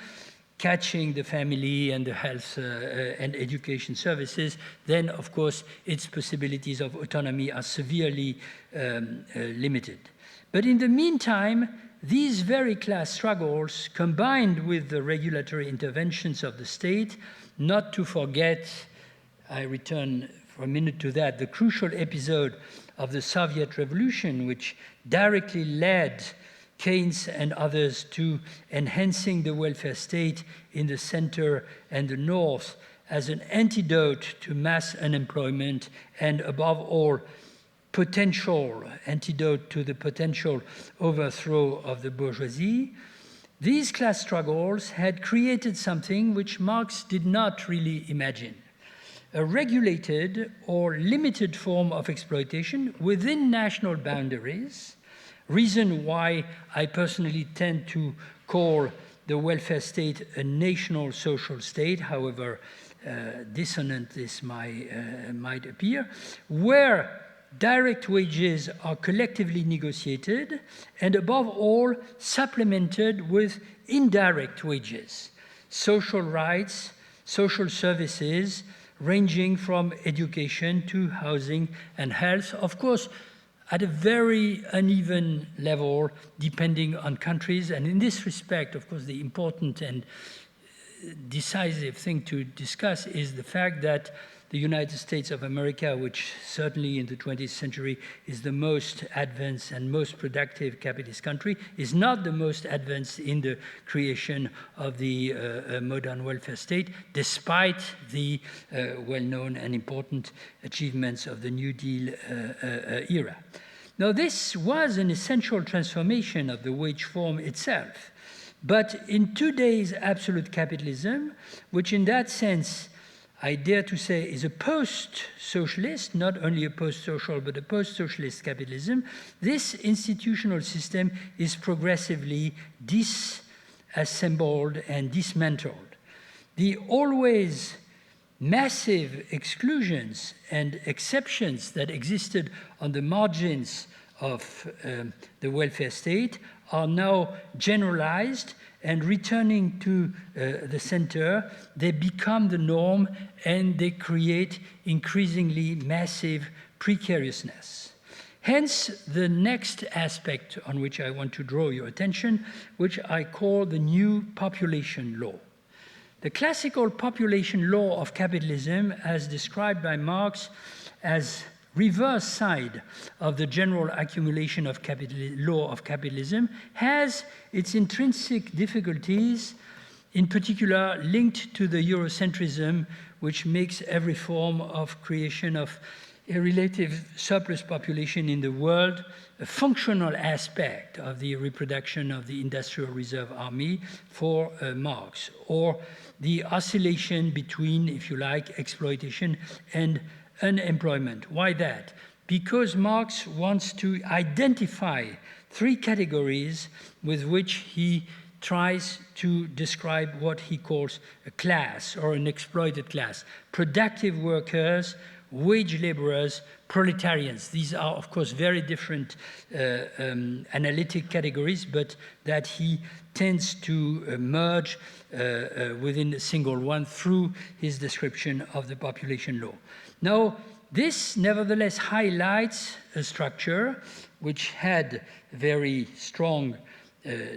B: catching the family and the health and education services, then, of course, its possibilities of autonomy are severely limited. But in the meantime, these very class struggles, combined with the regulatory interventions of the state, not to forget, I return for a minute to that, the crucial episode of the Soviet Revolution, which directly led Keynes and others to enhancing the welfare state in the center and the north as an antidote to mass unemployment and, above all, potential antidote to the potential overthrow of the bourgeoisie. These class struggles had created something which Marx did not really imagine: a regulated or limited form of exploitation within national boundaries, reason why I personally tend to call the welfare state a national social state, however dissonant this might appear, where direct wages are collectively negotiated and, above all, supplemented with indirect wages, social rights, social services, ranging from education to housing and health, of course, at a very uneven level, depending on countries. And in this respect, of course, the important and decisive thing to discuss is the fact that the United States of America, which certainly in the 20th century is the most advanced and most productive capitalist country, is not the most advanced in the creation of the modern welfare state, despite the well-known and important achievements of the New Deal era. Now, this was an essential transformation of the wage form itself. But in today's absolute capitalism, which in that sense I dare to say is a post-socialist, not only a post-social, but a post-socialist capitalism, this institutional system is progressively disassembled and dismantled. The always massive exclusions and exceptions that existed on the margins of the welfare state are now generalized, and returning to the center, they become the norm and they create increasingly massive precariousness. Hence, the next aspect on which I want to draw your attention, which I call the new population law. The classical population law of capitalism, as described by Marx as reverse side of the general accumulation of law of capitalism, has its intrinsic difficulties, in particular linked to the Eurocentrism, which makes every form of creation of a relative surplus population in the world a functional aspect of the reproduction of the industrial reserve army for Marx, or the oscillation between, if you like, exploitation and unemployment. Why that? Because Marx wants to identify three categories with which he tries to describe what he calls a class or an exploited class: productive workers, wage laborers, proletarians. These are, of course, very different analytic categories, but that he tends to merge within a single one through his description of the population law. Now, this nevertheless highlights a structure which had very strong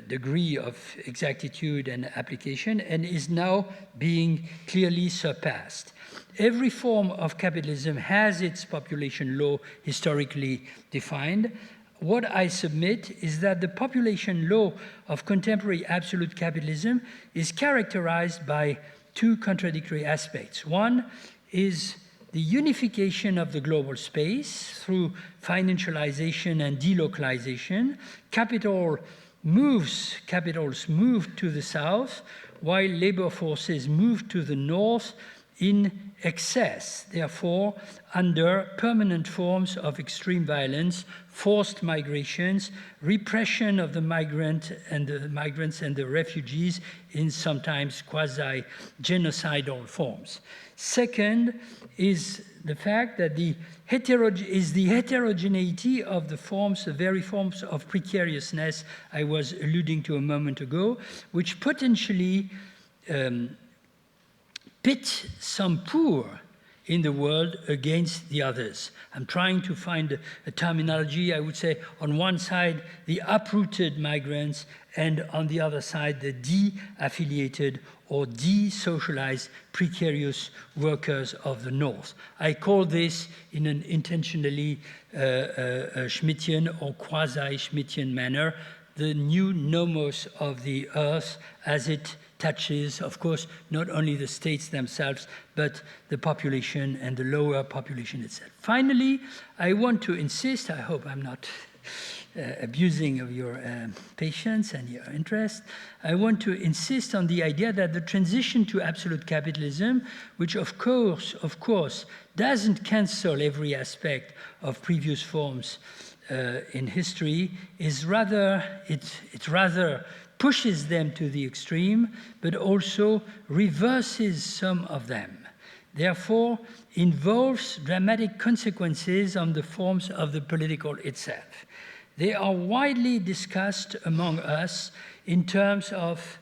B: degree of exactitude and application, and is now being clearly surpassed. Every form of capitalism has its population law historically defined. What I submit is that the population law of contemporary absolute capitalism is characterized by two contradictory aspects. One is the unification of the global space through financialization and delocalization. Capitals move to the south, while labor forces move to the north in excess, therefore under permanent forms of extreme violence, forced migrations, repression of the migrants and the refugees in sometimes quasi-genocidal forms. Second is the fact that the heterogeneity of the forms, the very forms of precariousness I was alluding to a moment ago, which potentially pit some poor in the world against the others. I'm trying to find a terminology. I would say on one side, the uprooted migrants, and on the other side, the de-affiliated or de-socialized precarious workers of the North. I call this, in an intentionally Schmittian or quasi-Schmittian manner, the new nomos of the earth as it touches, of course, not only the states themselves, but the population and the lower population itself. Finally, I want to insist, I hope I'm not abusing of your patience and your interest, I want to insist on the idea that the transition to absolute capitalism, which of course, doesn't cancel every aspect of previous forms in history, is rather, it rather pushes them to the extreme, but also reverses some of them. Therefore, involves dramatic consequences on the forms of the political itself. They are widely discussed among us in terms of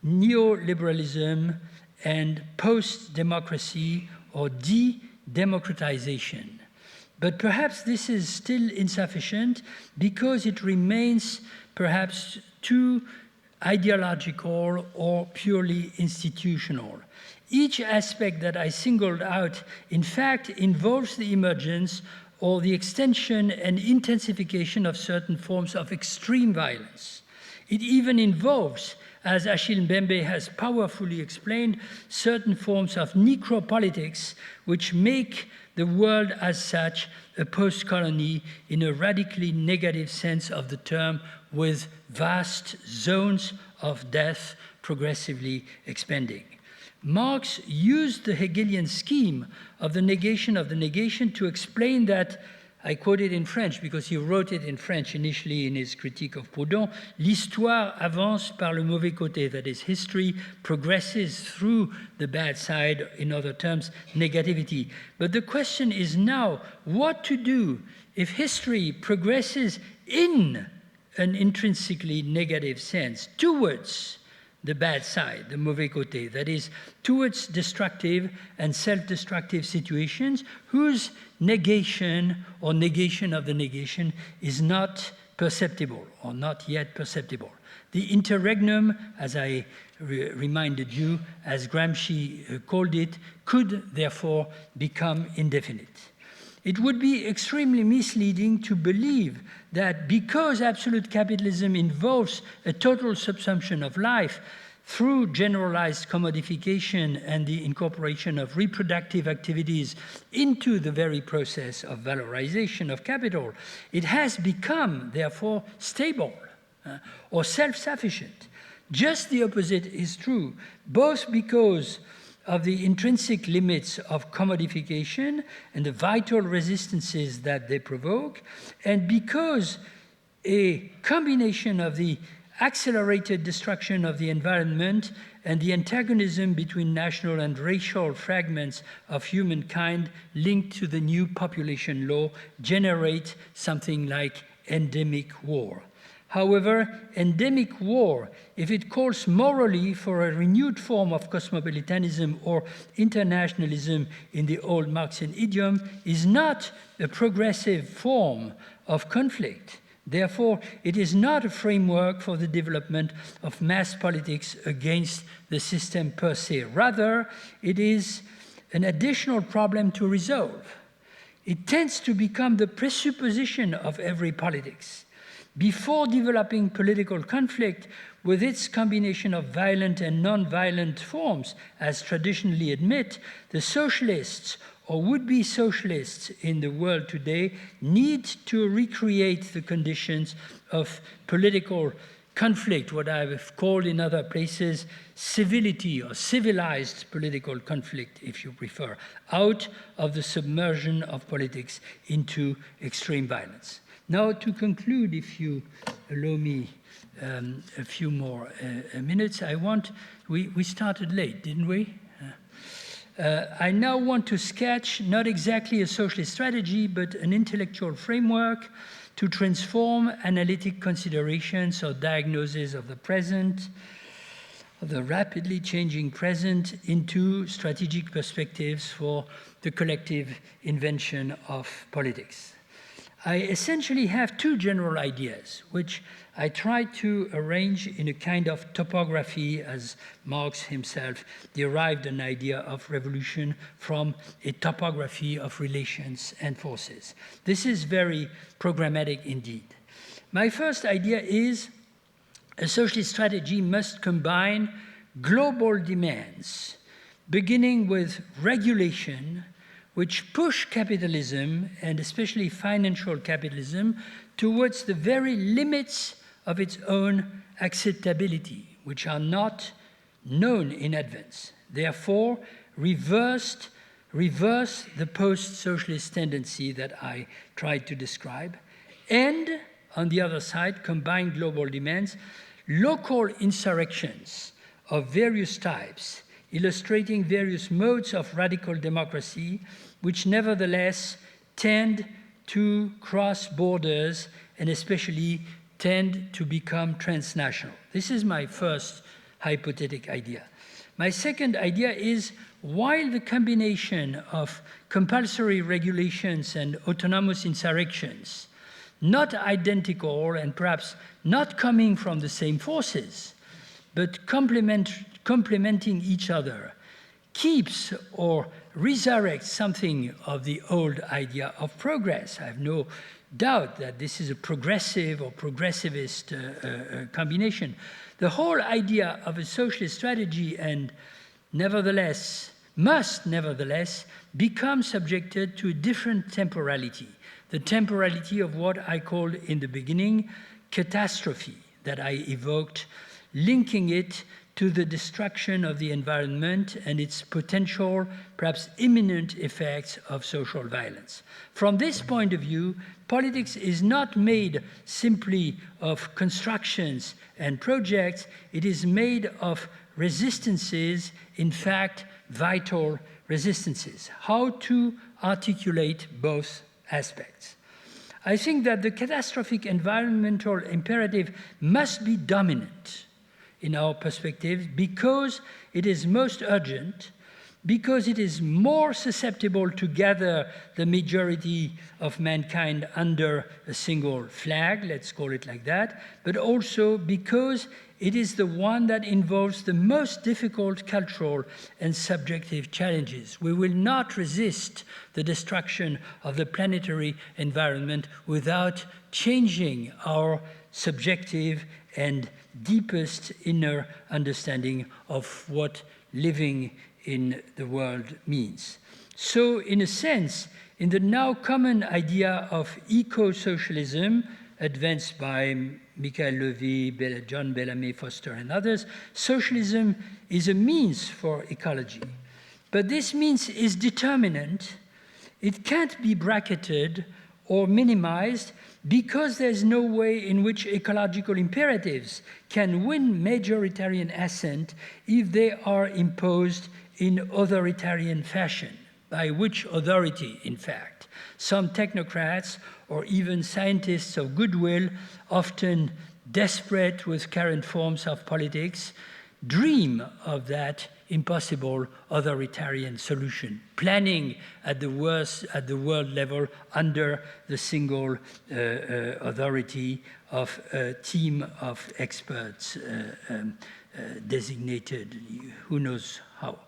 B: neoliberalism and post-democracy or de-democratization. But perhaps this is still insufficient because it remains perhaps too ideological or purely institutional. Each aspect that I singled out, in fact, involves the emergence or the extension and intensification of certain forms of extreme violence. It even involves, as Achille Mbembe has powerfully explained, certain forms of necropolitics which make the world as such a post-colony in a radically negative sense of the term, with vast zones of death progressively expanding. Marx used the Hegelian scheme of the negation to explain that, I quote it in French because he wrote it in French initially in his critique of Proudhon, l'histoire avance par le mauvais côté, that is, history progresses through the bad side, in other terms, negativity. But the question is now what to do if history progresses in an intrinsically negative sense towards the bad side, the mauvais côté, that is, towards destructive and self-destructive situations whose negation or negation of the negation is not perceptible or not yet perceptible. The interregnum, as I reminded you, as Gramsci called it, could therefore become indefinite. It would be extremely misleading to believe that because absolute capitalism involves a total subsumption of life through generalized commodification and the incorporation of reproductive activities into the very process of valorization of capital, it has become, therefore, stable or self-sufficient. Just the opposite is true, both because of the intrinsic limits of commodification and the vital resistances that they provoke, and because a combination of the accelerated destruction of the environment and the antagonism between national and racial fragments of humankind linked to the new population law generate something like endemic war. However, endemic war, if it calls morally for a renewed form of cosmopolitanism or internationalism in the old Marxian idiom, is not a progressive form of conflict, Therefore, it is not a framework for the development of mass politics against the system per se. Rather, it is an additional problem to resolve. It tends to become the presupposition of every politics. Before developing political conflict with its combination of violent and non-violent forms, as traditionally admit, the socialists or would-be socialists in the world today need to recreate the conditions of political conflict, what I've called in other places civility or civilized political conflict, if you prefer, out of the submersion of politics into extreme violence. Now, to conclude, if you allow me a few more minutes, we started late, didn't we? I now want to sketch not exactly a socialist strategy, but an intellectual framework to transform analytic considerations or diagnosis of the present, of the rapidly changing present, into strategic perspectives for the collective invention of politics. I essentially have two general ideas, which I try to arrange in a kind of topography, as Marx himself derived an idea of revolution from a topography of relations and forces. This is very programmatic indeed. My first idea is a socialist strategy must combine global demands, beginning with regulation, which push capitalism, and especially financial capitalism, towards the very limits of its own acceptability, which are not known in advance. Therefore, reverse the post-socialist tendency that I tried to describe, and, on the other side, combine global demands, local insurrections of various types, illustrating various modes of radical democracy, which nevertheless tend to cross borders and especially tend to become transnational. This is my first hypothetic idea. My second idea is, while the combination of compulsory regulations and autonomous insurrections, not identical and perhaps not coming from the same forces, but complementing each other, keeps or resurrects something of the old idea of progress. I have no doubt that this is a progressive or progressivist combination. The whole idea of a socialist strategy must nevertheless become subjected to a different temporality, the temporality of what I called in the beginning catastrophe, that I evoked, linking it to the destruction of the environment and its potential, perhaps imminent effects of social violence. From this point of view, politics is not made simply of constructions and projects, it is made of resistances, in fact, vital resistances. How to articulate both aspects? I think that the catastrophic environmental imperative must be dominant in our perspective, because it is most urgent, because it is more susceptible to gather the majority of mankind under a single flag, let's call it like that, but also because it is the one that involves the most difficult cultural and subjective challenges. We will not resist the destruction of the planetary environment without changing our subjective and deepest inner understanding of what living in the world means. So, in a sense, in the now common idea of eco-socialism, advanced by Michael Levy, John Bellamy Foster, and others, socialism is a means for ecology. But this means is determinant. It can't be bracketed or minimized, because there's no way in which ecological imperatives can win majoritarian assent if they are imposed in authoritarian fashion. By which authority, in fact? Some technocrats or even scientists of goodwill, often desperate with current forms of politics, dream of that impossible authoritarian solution. Planning at the world level under the single authority of a team of experts designated, who knows how.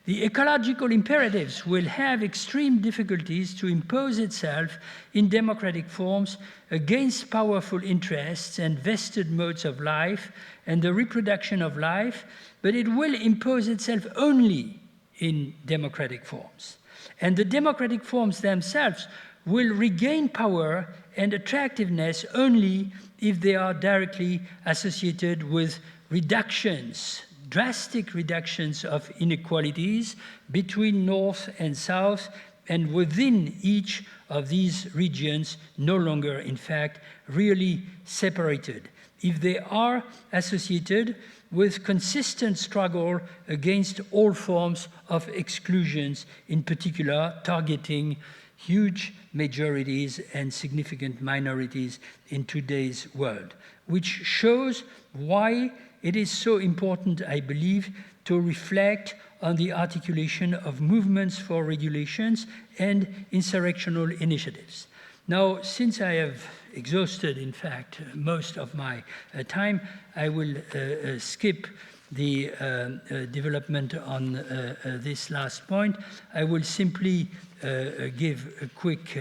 B: The ecological imperatives will have extreme difficulties to impose itself in democratic forms against powerful interests and vested modes of life and the reproduction of life, but it will impose itself only in democratic forms. And the democratic forms themselves will regain power and attractiveness only if they are directly associated with reductions, drastic reductions of inequalities between North and South and within each of these regions, no longer, in fact, really separated. If they are associated with consistent struggle against all forms of exclusions, in particular targeting huge majorities and significant minorities in today's world, which shows why it is so important, I believe, to reflect on the articulation of movements for regulations and insurrectional initiatives. Now, since I have exhausted, in fact, most of my time, I will skip the development on this last point. I will simply give a quick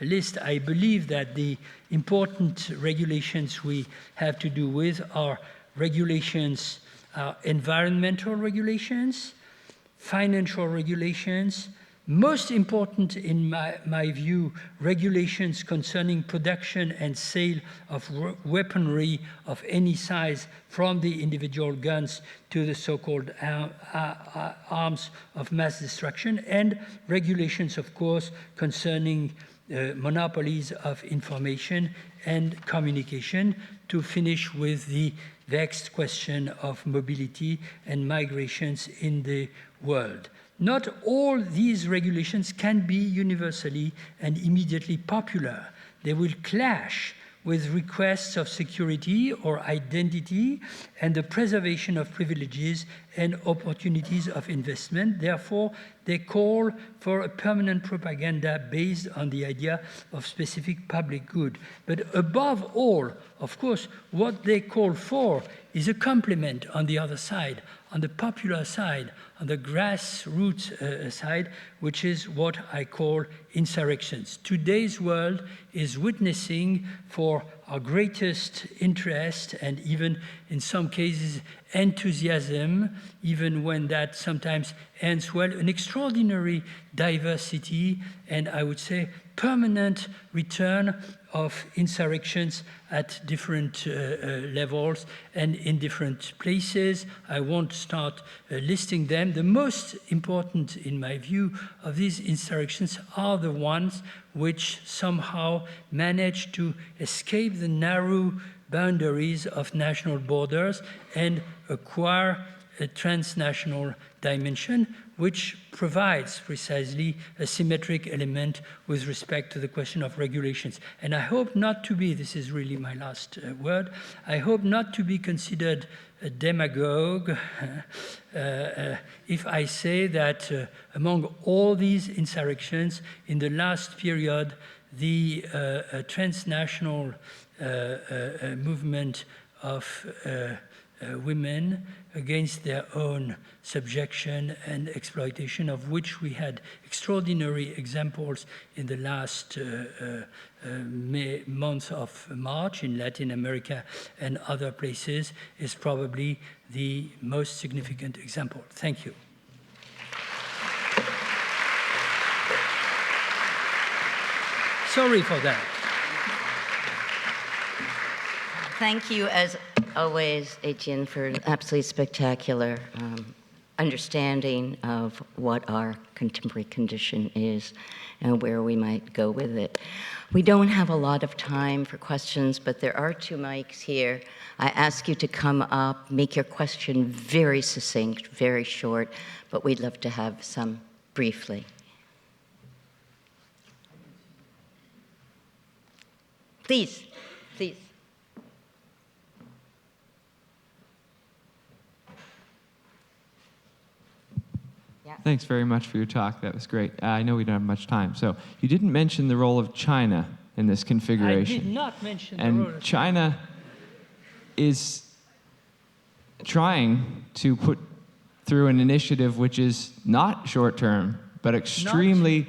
B: list. I believe that the important regulations we have to do with are regulations, environmental regulations, financial regulations, most important in my view, regulations concerning production and sale of weaponry of any size, from the individual guns to the so-called arms of mass destruction, and regulations, of course, concerning monopolies of information and communication, to finish with the vexed question of mobility and migrations in the world. Not all these regulations can be universally and immediately popular. They will clash with requests of security or identity and the preservation of privileges and opportunities of investment. Therefore, they call for a permanent propaganda based on the idea of specific public good. But above all, of course, what they call for is a complement on the other side, on the popular side, on the grassroots side, which is what I call insurrections. Today's world is witnessing, for our greatest interest and even in some cases enthusiasm, even when that sometimes ends well, an extraordinary diversity and, I would say, permanent return of insurrections at different levels and in different places. I won't start listing them. The most important, in my view, of these insurrections are the ones which somehow manage to escape the narrow boundaries of national borders and acquire a transnational dimension, which provides precisely a symmetric element with respect to the question of regulations. And I hope not to be, this is really my last word, I hope not to be considered a demagogue if I say that among all these insurrections in the last period, the transnational movement of women against their own subjection and exploitation, of which we had extraordinary examples in the last month of March in Latin America and other places, is probably the most significant example. Thank you. Sorry for that.
A: Thank you, as always, Étienne, for an absolutely spectacular understanding of what our contemporary condition is and where we might go with it. We don't have a lot of time for questions, but there are 2 mics here. I ask you to come up, make your question very succinct, very short, but we'd love to have some briefly. Please, please.
C: Thanks very much for your talk. That was great. I know we don't have much time. So you didn't mention the role of China in this configuration.
B: I did not mention the role
C: And
B: of
C: China is trying to put through an initiative which is not short-term, but extremely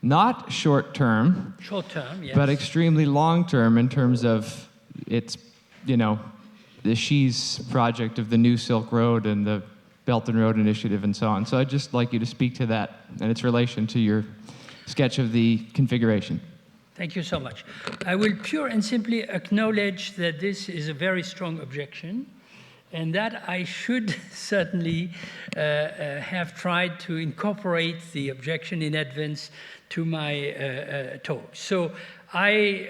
C: not short-term,
B: yes.
C: but extremely long-term in terms of its, the Xi's project of the New Silk Road and the Belt and Road Initiative and so on. So I'd just like you to speak to that and its relation to your sketch of the configuration.
B: Thank you so much. I will pure and simply acknowledge that this is a very strong objection, and that I should certainly have tried to incorporate the objection in advance to my talk. So I,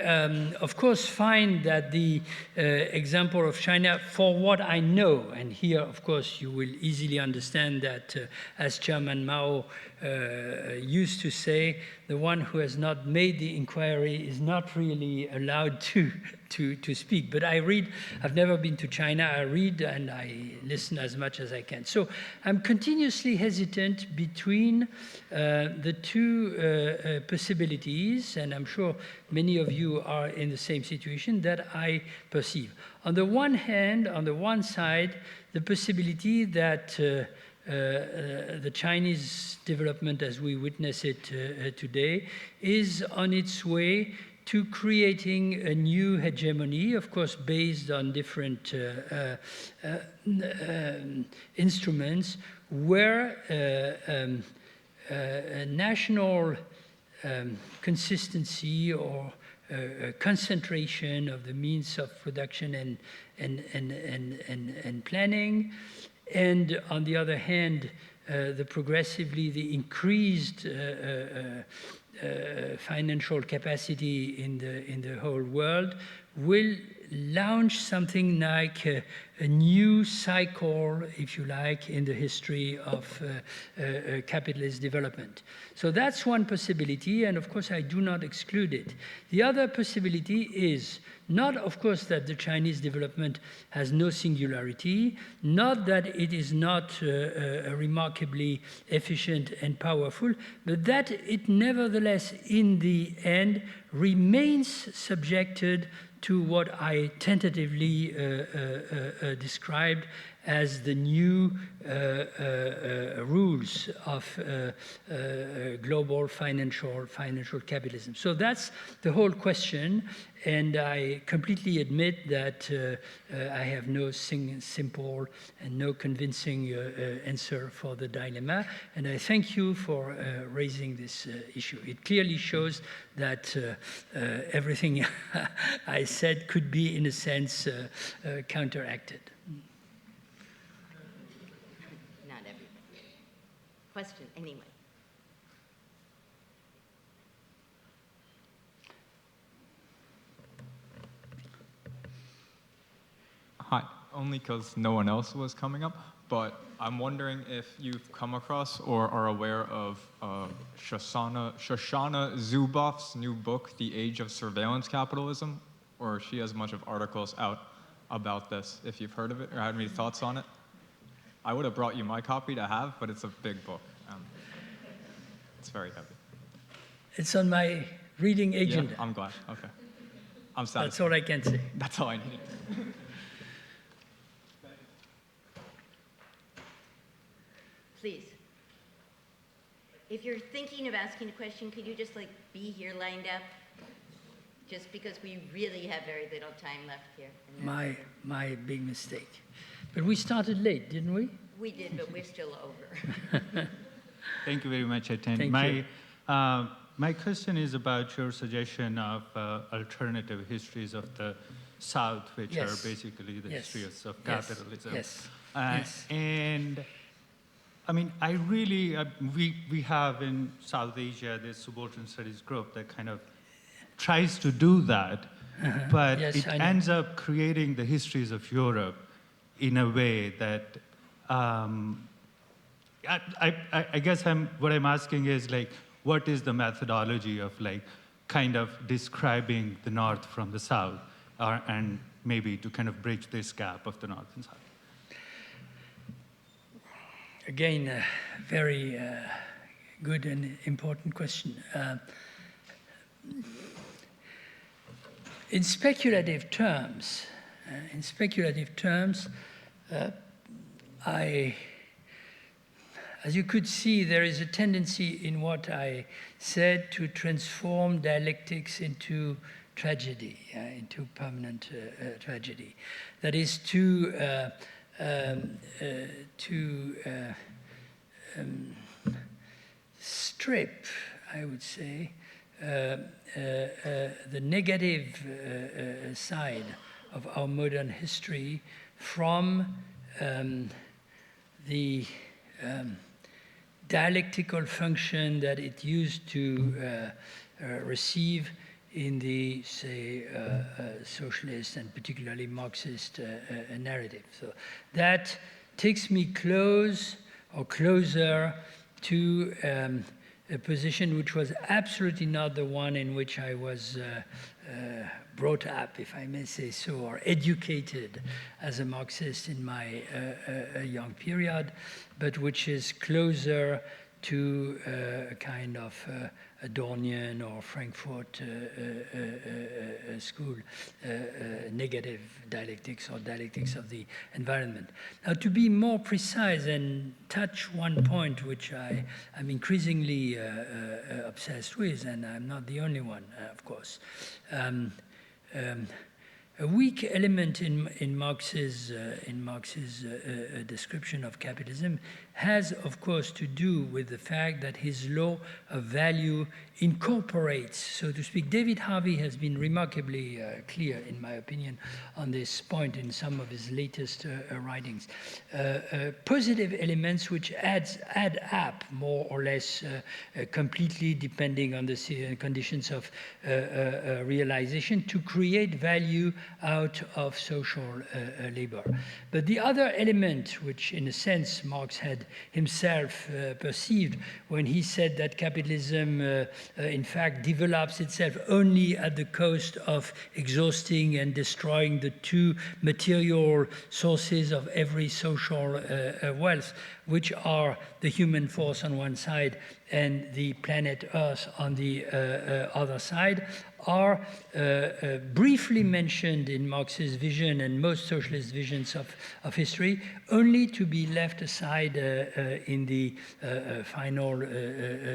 B: of course, find that the example of China, for what I know, and here, of course, you will easily understand that, as Chairman Mao used to say, the one who has not made the inquiry is not really allowed to speak. But I read, I've never been to China, I read and I listen as much as I can. So I'm continuously hesitant between the two possibilities, and I'm sure many of you are in the same situation that I perceive. On the one hand, on the one side, the possibility that the Chinese development as we witness it today is on its way to creating a new hegemony, of course, based on different instruments, where national consistency or concentration of the means of production and planning, and on the other hand, the increased financial capacity in the whole world will launch something like a new cycle, if you like, in the history of capitalist development. So that's one possibility, and of course I do not exclude it. The other possibility is not, of course, that the Chinese development has no singularity, not that it is not remarkably efficient and powerful, but that it nevertheless, in the end, remains subjected to what I tentatively described as the new rules of global financial capitalism. So that's the whole question, and I completely admit that I have no simple and no convincing answer for the dilemma, and I thank you for raising this issue. It clearly shows that everything I said could be, in a sense, counteracted.
A: Not everybody. Question, anyway.
D: Hi, only because no one else was coming up, but I'm wondering if you've come across or are aware of Shoshana Zuboff's new book, The Age of Surveillance Capitalism, or she has a bunch of articles out about this, if you've heard of it or had any thoughts on it. I would have brought you my copy to have, but it's a big book. It's very heavy.
B: It's on my reading agenda.
D: Yeah, I'm glad. Okay. I'm satisfied.
B: That's all I can say.
D: That's all I needed.
A: Please. If you're thinking of asking a question, could you just be here lined up? Just because we really have very little time left here.
B: My big mistake. But we started late, didn't we?
A: We did, but we're still over.
E: Thank you very much, Etienne. My question is about your suggestion of alternative histories of the South, which are basically the histories of capitalism.
B: Yes.
E: And I mean, I really, we have in South Asia this subaltern studies group that kind of tries to do that, but it ends up creating the histories of Europe in a way that I guess what I'm asking is what is the methodology of kind of describing the North from the South, and maybe to kind of bridge this gap of the North and South?
B: Again, very good and important question. In speculative terms, as you could see, there is a tendency in what I said to transform dialectics into tragedy, into permanent tragedy. That is to strip, I would say, the negative side of our modern history from the dialectical function that it used to receive in the, say, socialist and particularly Marxist narrative. So that takes me closer to a position which was absolutely not the one in which I was brought up, if I may say so, or educated as a Marxist in my young period, but which is closer to a kind of Adornian or Frankfurt school, negative dialectics or dialectics of the environment. Now, to be more precise and touch one point which I am increasingly obsessed with, and I'm not the only one, of course. A weak element in Marx's description of capitalism has, of course, to do with the fact that his law of value incorporates, so to speak. David Harvey has been remarkably clear, in my opinion, on this point in some of his latest writings. Positive elements which add up more or less completely, depending on the conditions of realization, to create value out of social labor. But the other element, which in a sense Marx had himself perceived when he said that capitalism in fact develops itself only at the cost of exhausting and destroying the two material sources of every social wealth, which are the human force on one side and the planet Earth on the other side, are briefly mentioned in Marx's vision and most socialist visions of history, only to be left aside in the final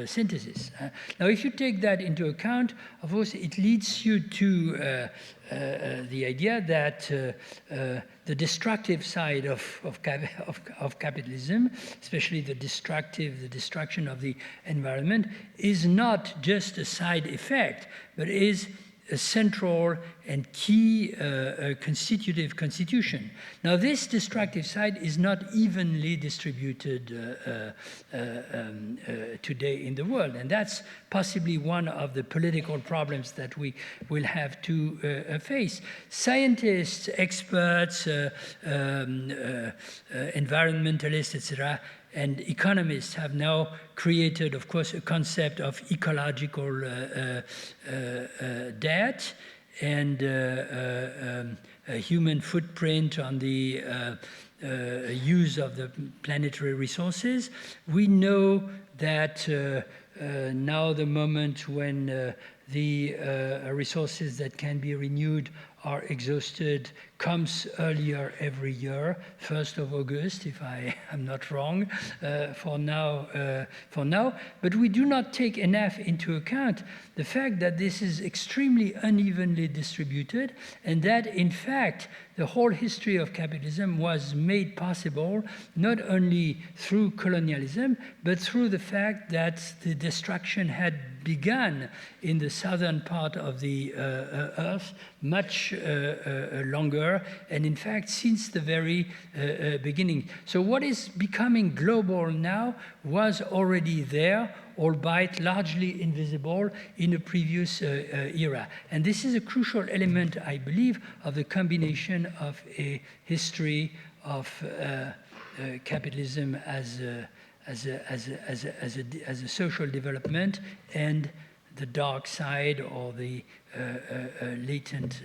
B: synthesis. Now, if you take that into account, of course, it leads you to the idea that the destructive side of capitalism, especially the destruction of the environment, is not just a side effect, but is a central and key constitutive constitution. Now, this destructive side is not evenly distributed today in the world, and that's possibly one of the political problems that we will have to face. Scientists, experts, environmentalists, etc., and economists have now created, of course, a concept of ecological debt and a human footprint on the use of the planetary resources. We know that now the moment when the resources that can be renewed are exhausted comes earlier every year, 1st of August, if I am not wrong, for now. But we do not take enough into account the fact that this is extremely unevenly distributed, and that, in fact, the whole history of capitalism was made possible not only through colonialism, but through the fact that the destruction had begun in the southern part of the earth much longer, and in fact since the very beginning. So what is becoming global now was already there, albeit largely invisible in a previous era. And this is a crucial element, I believe, of the combination of a history of capitalism as a social development and the dark side or the latent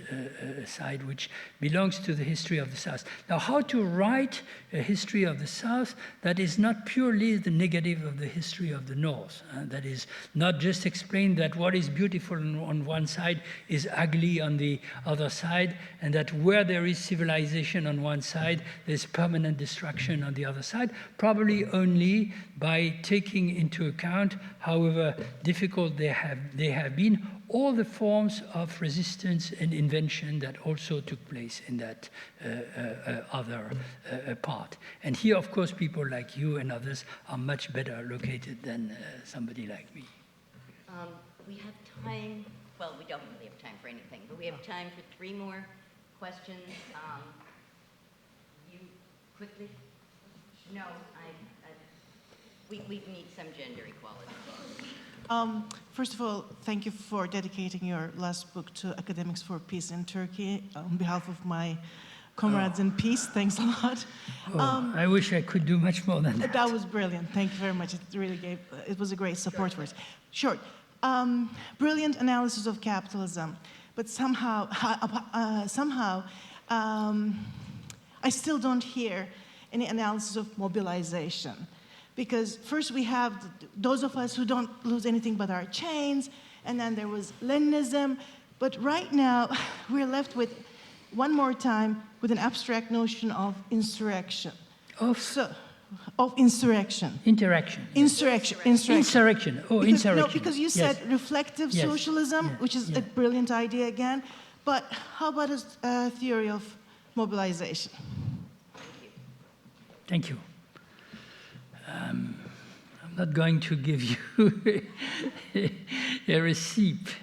B: side, which belongs to the history of the South. Now, how to write a history of the South that is not purely the negative of the history of the North, that is not just explain that what is beautiful on one side is ugly on the other side, and that where there is civilization on one side, there's permanent destruction on the other side, probably only by taking into account, however difficult they have been, all the forms of resistance and invention that also took place in that other part. And here, of course, people like you and others are much better located than somebody like me.
A: We have time, well, we don't really have time for anything, but we have time for 3 more questions. You, quickly? No, we need some gender equality.
F: First of all, thank you for dedicating your last book to academics for peace in Turkey. On behalf of my comrades in peace, thanks a lot.
B: I wish I could do much more than that.
F: That was brilliant. Thank you very much. It really gave, it was a great support for us. Short. Brilliant analysis of capitalism, but somehow I still don't hear any analysis of mobilization. Because first we have those of us who don't lose anything but our chains, and then there was Leninism. But right now, we're left with, one more time, with an abstract notion of insurrection. Of insurrection.
B: Interaction.
F: Insurrection.
B: Insurrection. Oh,
F: because,
B: insurrection.
F: No, because you said reflective socialism, which is a brilliant idea again. But how about a theory of mobilization?
B: Thank you. I'm not going to give you a receipt,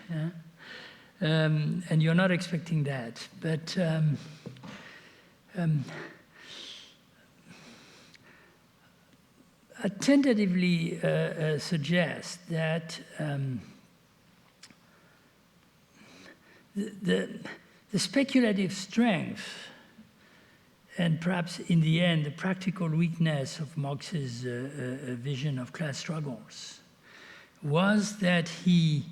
B: and you're not expecting that. But I tentatively suggest that the speculative strength and perhaps in the end the practical weakness of Marx's vision of class struggles was that he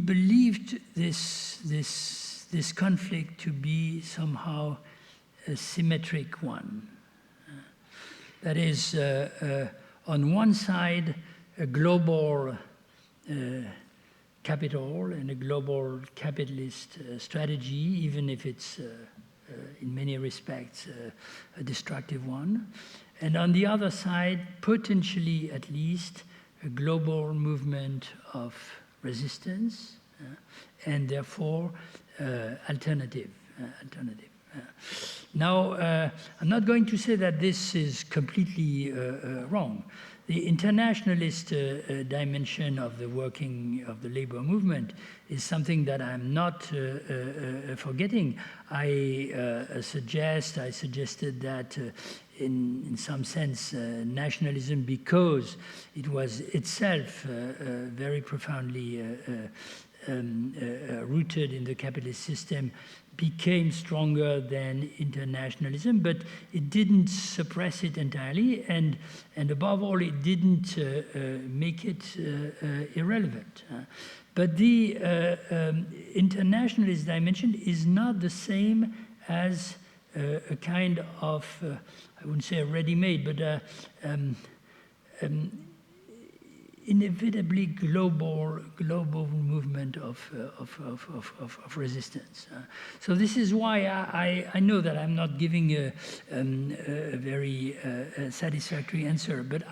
B: believed this conflict to be somehow a symmetric one. That is, on one side, a global capital and a global capitalist strategy, even if it's in many respects a destructive one. And on the other side, potentially at least, a global movement of resistance and therefore alternative. Now, I'm not going to say that this is completely wrong. The internationalist dimension of the working of the labor movement is something that I'm not forgetting. I suggested that in some sense nationalism, because it was itself very profoundly rooted in the capitalist system, became stronger than internationalism, but it didn't suppress it entirely, and above all, it didn't make it irrelevant. But the internationalist dimension is not the same as a kind of, I wouldn't say a ready-made, but inevitably global movement of resistance. So this is why I know that I'm not giving a very satisfactory answer, but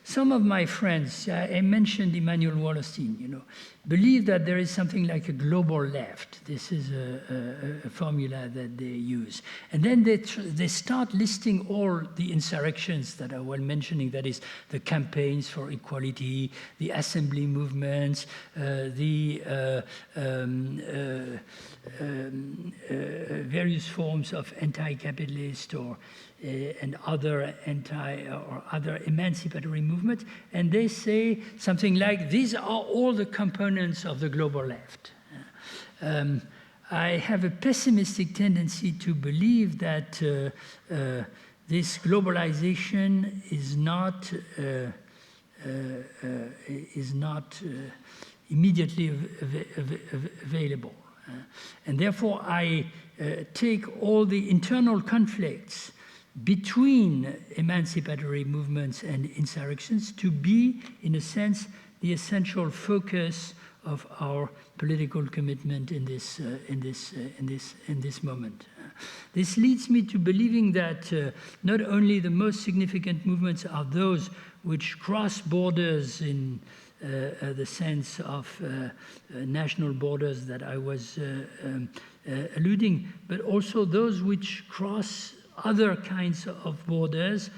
B: some of my friends, I mentioned Immanuel Wallerstein, believe that there is something like a global left. This is a formula that they use. And then they start listing all the insurrections that I was mentioning, that is the campaigns for equality, the assembly movements, the various forms of anti-capitalist and other other emancipatory movements, and they say something like, these are all the components of the global left. I have a pessimistic tendency to believe that this globalization is not immediately available. And therefore, I take all the internal conflicts between emancipatory movements and insurrections to be, in a sense, the essential focus of our political commitment in this moment. This leads me to believing that not only the most significant movements are those which cross borders in the sense of national borders that I was alluding, but also those which cross other kinds of borders.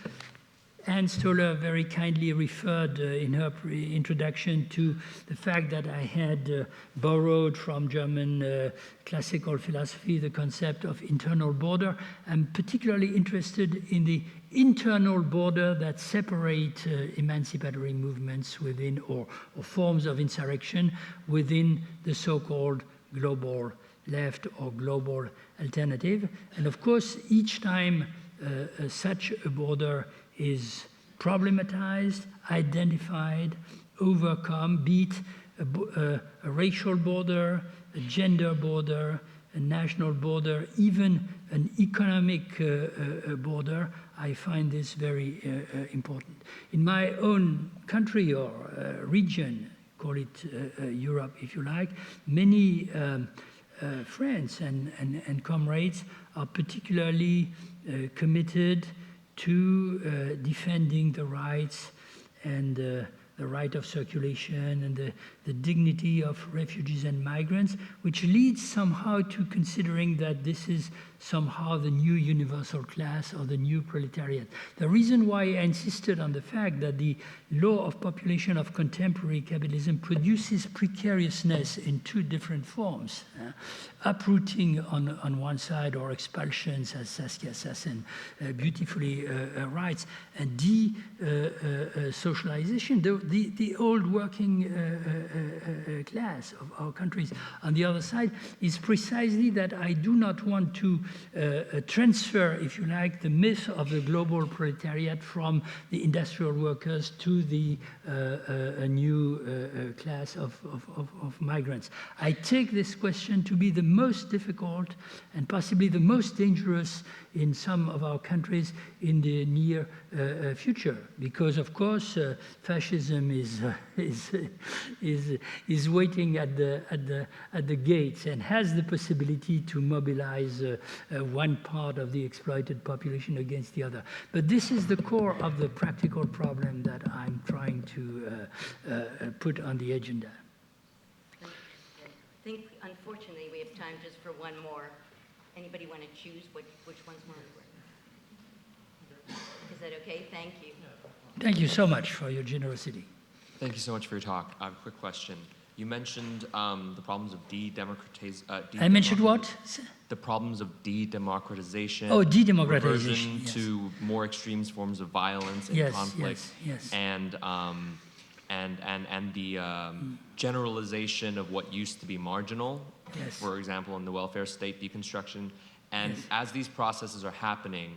B: Anne Stoller very kindly referred in her introduction to the fact that I had borrowed from German classical philosophy the concept of internal border. I'm particularly interested in the internal border that separate emancipatory movements within, or forms of insurrection within the so-called global left or global alternative. And of course, each time such a border is problematized, identified, overcome, be it a racial border, a gender border, a national border, even an economic border, I find this very important. In my own country or region, call it Europe if you like, many friends and comrades are particularly committed to defending the rights and the right of circulation and the dignity of refugees and migrants, which leads somehow to considering that this is somehow the new universal class or the new proletariat. The reason why I insisted on the fact that the law of population of contemporary capitalism produces precariousness in two different forms. Uprooting on one side, or expulsions, as Saskia Sassen beautifully writes, and socialization, the old working class of our countries. On the other side is precisely that I do not want to transfer, if you like, the myth of the global proletariat from the industrial workers to the new class of migrants. I take this question to be the most difficult and possibly the most dangerous in some of our countries in the near future, because of course fascism is waiting at the gates and has the possibility to mobilize one part of the exploited population against the other. But this is the core of the practical problem that I'm trying to put on the agenda.
A: I think, unfortunately, we have time just for one more. Anybody want to choose which one's more important? Is that okay? Thank you.
B: Thank you so much for your generosity.
G: Thank you so much for your talk. I have a quick question. You mentioned the problems of
B: I mentioned what?
G: The problems of de-democratization.
B: Oh, de-democratization.
G: Reversion
B: yes.
G: to more extreme forms of violence and conflict.
B: Yes.
G: And the generalization of what used to be marginal.
B: Yes.
G: For example, in the welfare state deconstruction. And as these processes are happening,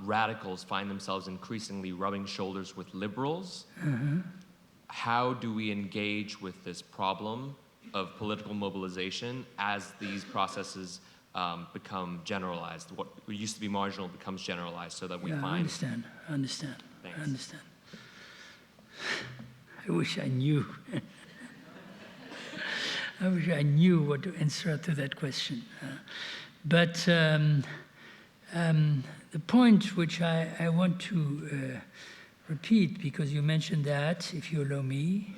G: radicals find themselves increasingly rubbing shoulders with liberals. How do we engage with this problem of political mobilization as these processes become generalized? What used to be marginal becomes generalized, so that we find...
B: I understand.
G: Thanks.
B: I understand. I wish I knew. I wish I knew what to answer to that question. But the point which I want to repeat, because you mentioned that, if you allow me,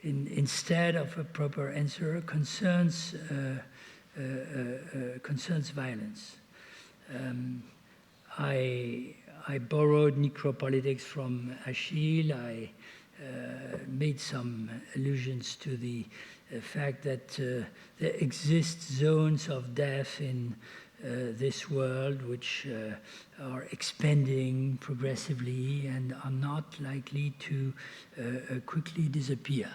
B: instead of a proper answer, concerns violence. I borrowed necropolitics from Achille. I made some allusions to the fact that there exist zones of death in this world, which are expanding progressively and are not likely to quickly disappear.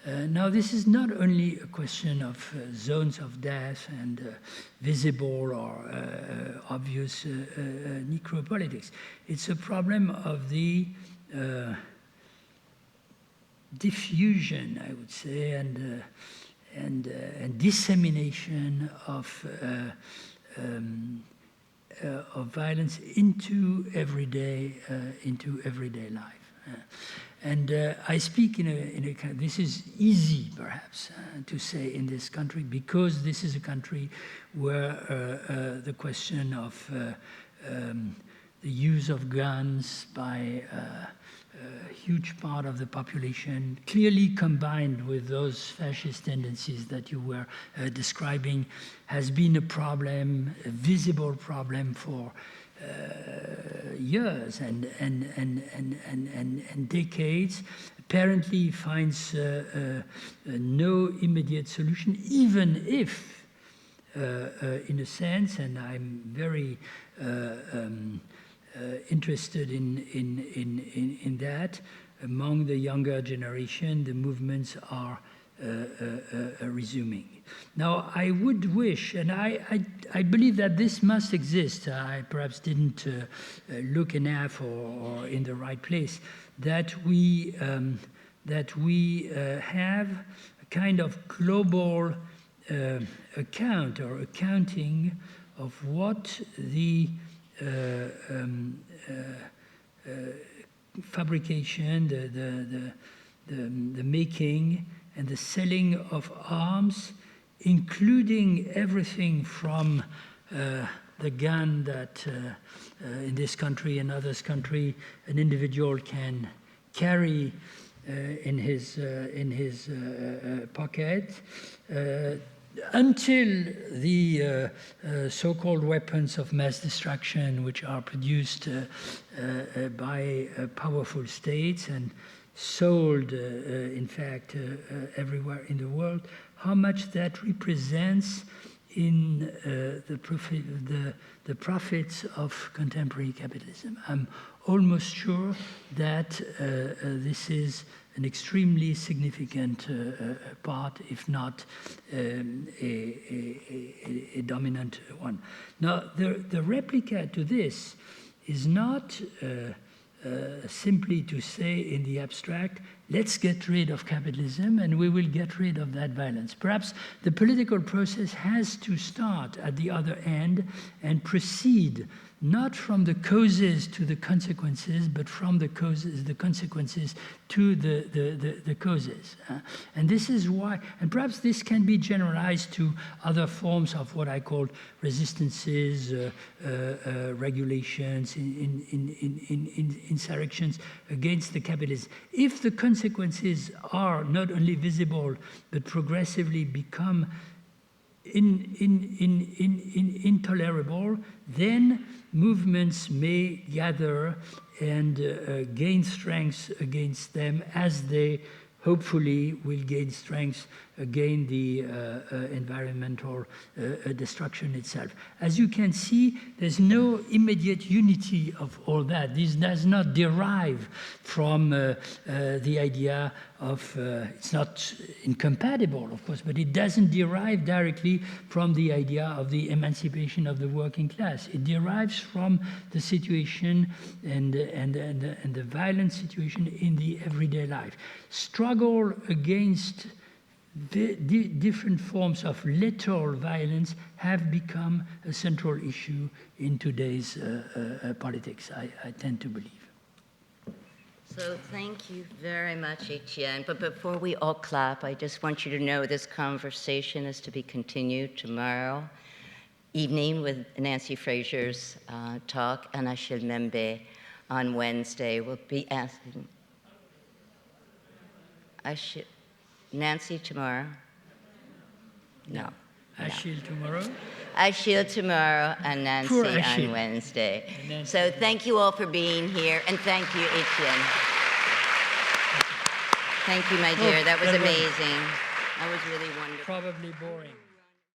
B: Now, this is not only a question of zones of death and visible or obvious necropolitics. It's a problem of the diffusion, I would say, and dissemination of violence into everyday life. I speak in a kind. This is easy, perhaps, to say in this country, because this is a country where the question of the use of guns by a huge part of the population, clearly combined with those fascist tendencies that you were describing, has been a problem, a visible problem for years and decades. Apparently finds no immediate solution, even if, in a sense, and I'm very interested in that, among the younger generation, the movements are resuming. Now, I would wish, and I believe that this must exist, I perhaps didn't look enough or in the right place, that we have a kind of global account or accounting of what the fabrication, the making and the selling of arms, including everything from the gun that in this country and others country an individual can carry in his pocket, until the so-called weapons of mass destruction, which are produced by powerful states and sold, in fact, everywhere in the world, how much that represents in the profits of contemporary capitalism. I'm almost sure that this is an extremely significant part, if not a dominant one. Now, the replica to this is not simply to say in the abstract, let's get rid of capitalism and we will get rid of that violence. Perhaps the political process has to start at the other end and proceed not from the causes to the consequences, but from the consequences to the causes. And this is why, and perhaps this can be generalized to other forms of what I call resistances, regulations, insurrections against the capitalists. If the consequences are not only visible, but progressively become intolerable, then movements may gather and gain strength against them, as they hopefully will gain strength against the environmental destruction itself. As you can see, there's no immediate unity of all that. This does not derive from the idea of, it's not incompatible, of course, but it doesn't derive directly from the idea of the emancipation of the working class. It derives from the situation and the violent situation in the everyday life. Struggle against different forms of lethal violence have become a central issue in today's politics, I tend to believe.
A: So thank you very much, Étienne. But before we all clap, I just want you to know this conversation is to be continued tomorrow evening with Nancy Fraser's talk, and Achille Membe on Wednesday. We'll be asking Nancy tomorrow? No.
B: Achille tomorrow?
A: Achille tomorrow and Nancy on Wednesday. So thank you all for being here, and thank you, Étienne. Thank you, my dear. That was amazing. That was really wonderful.
B: Probably boring.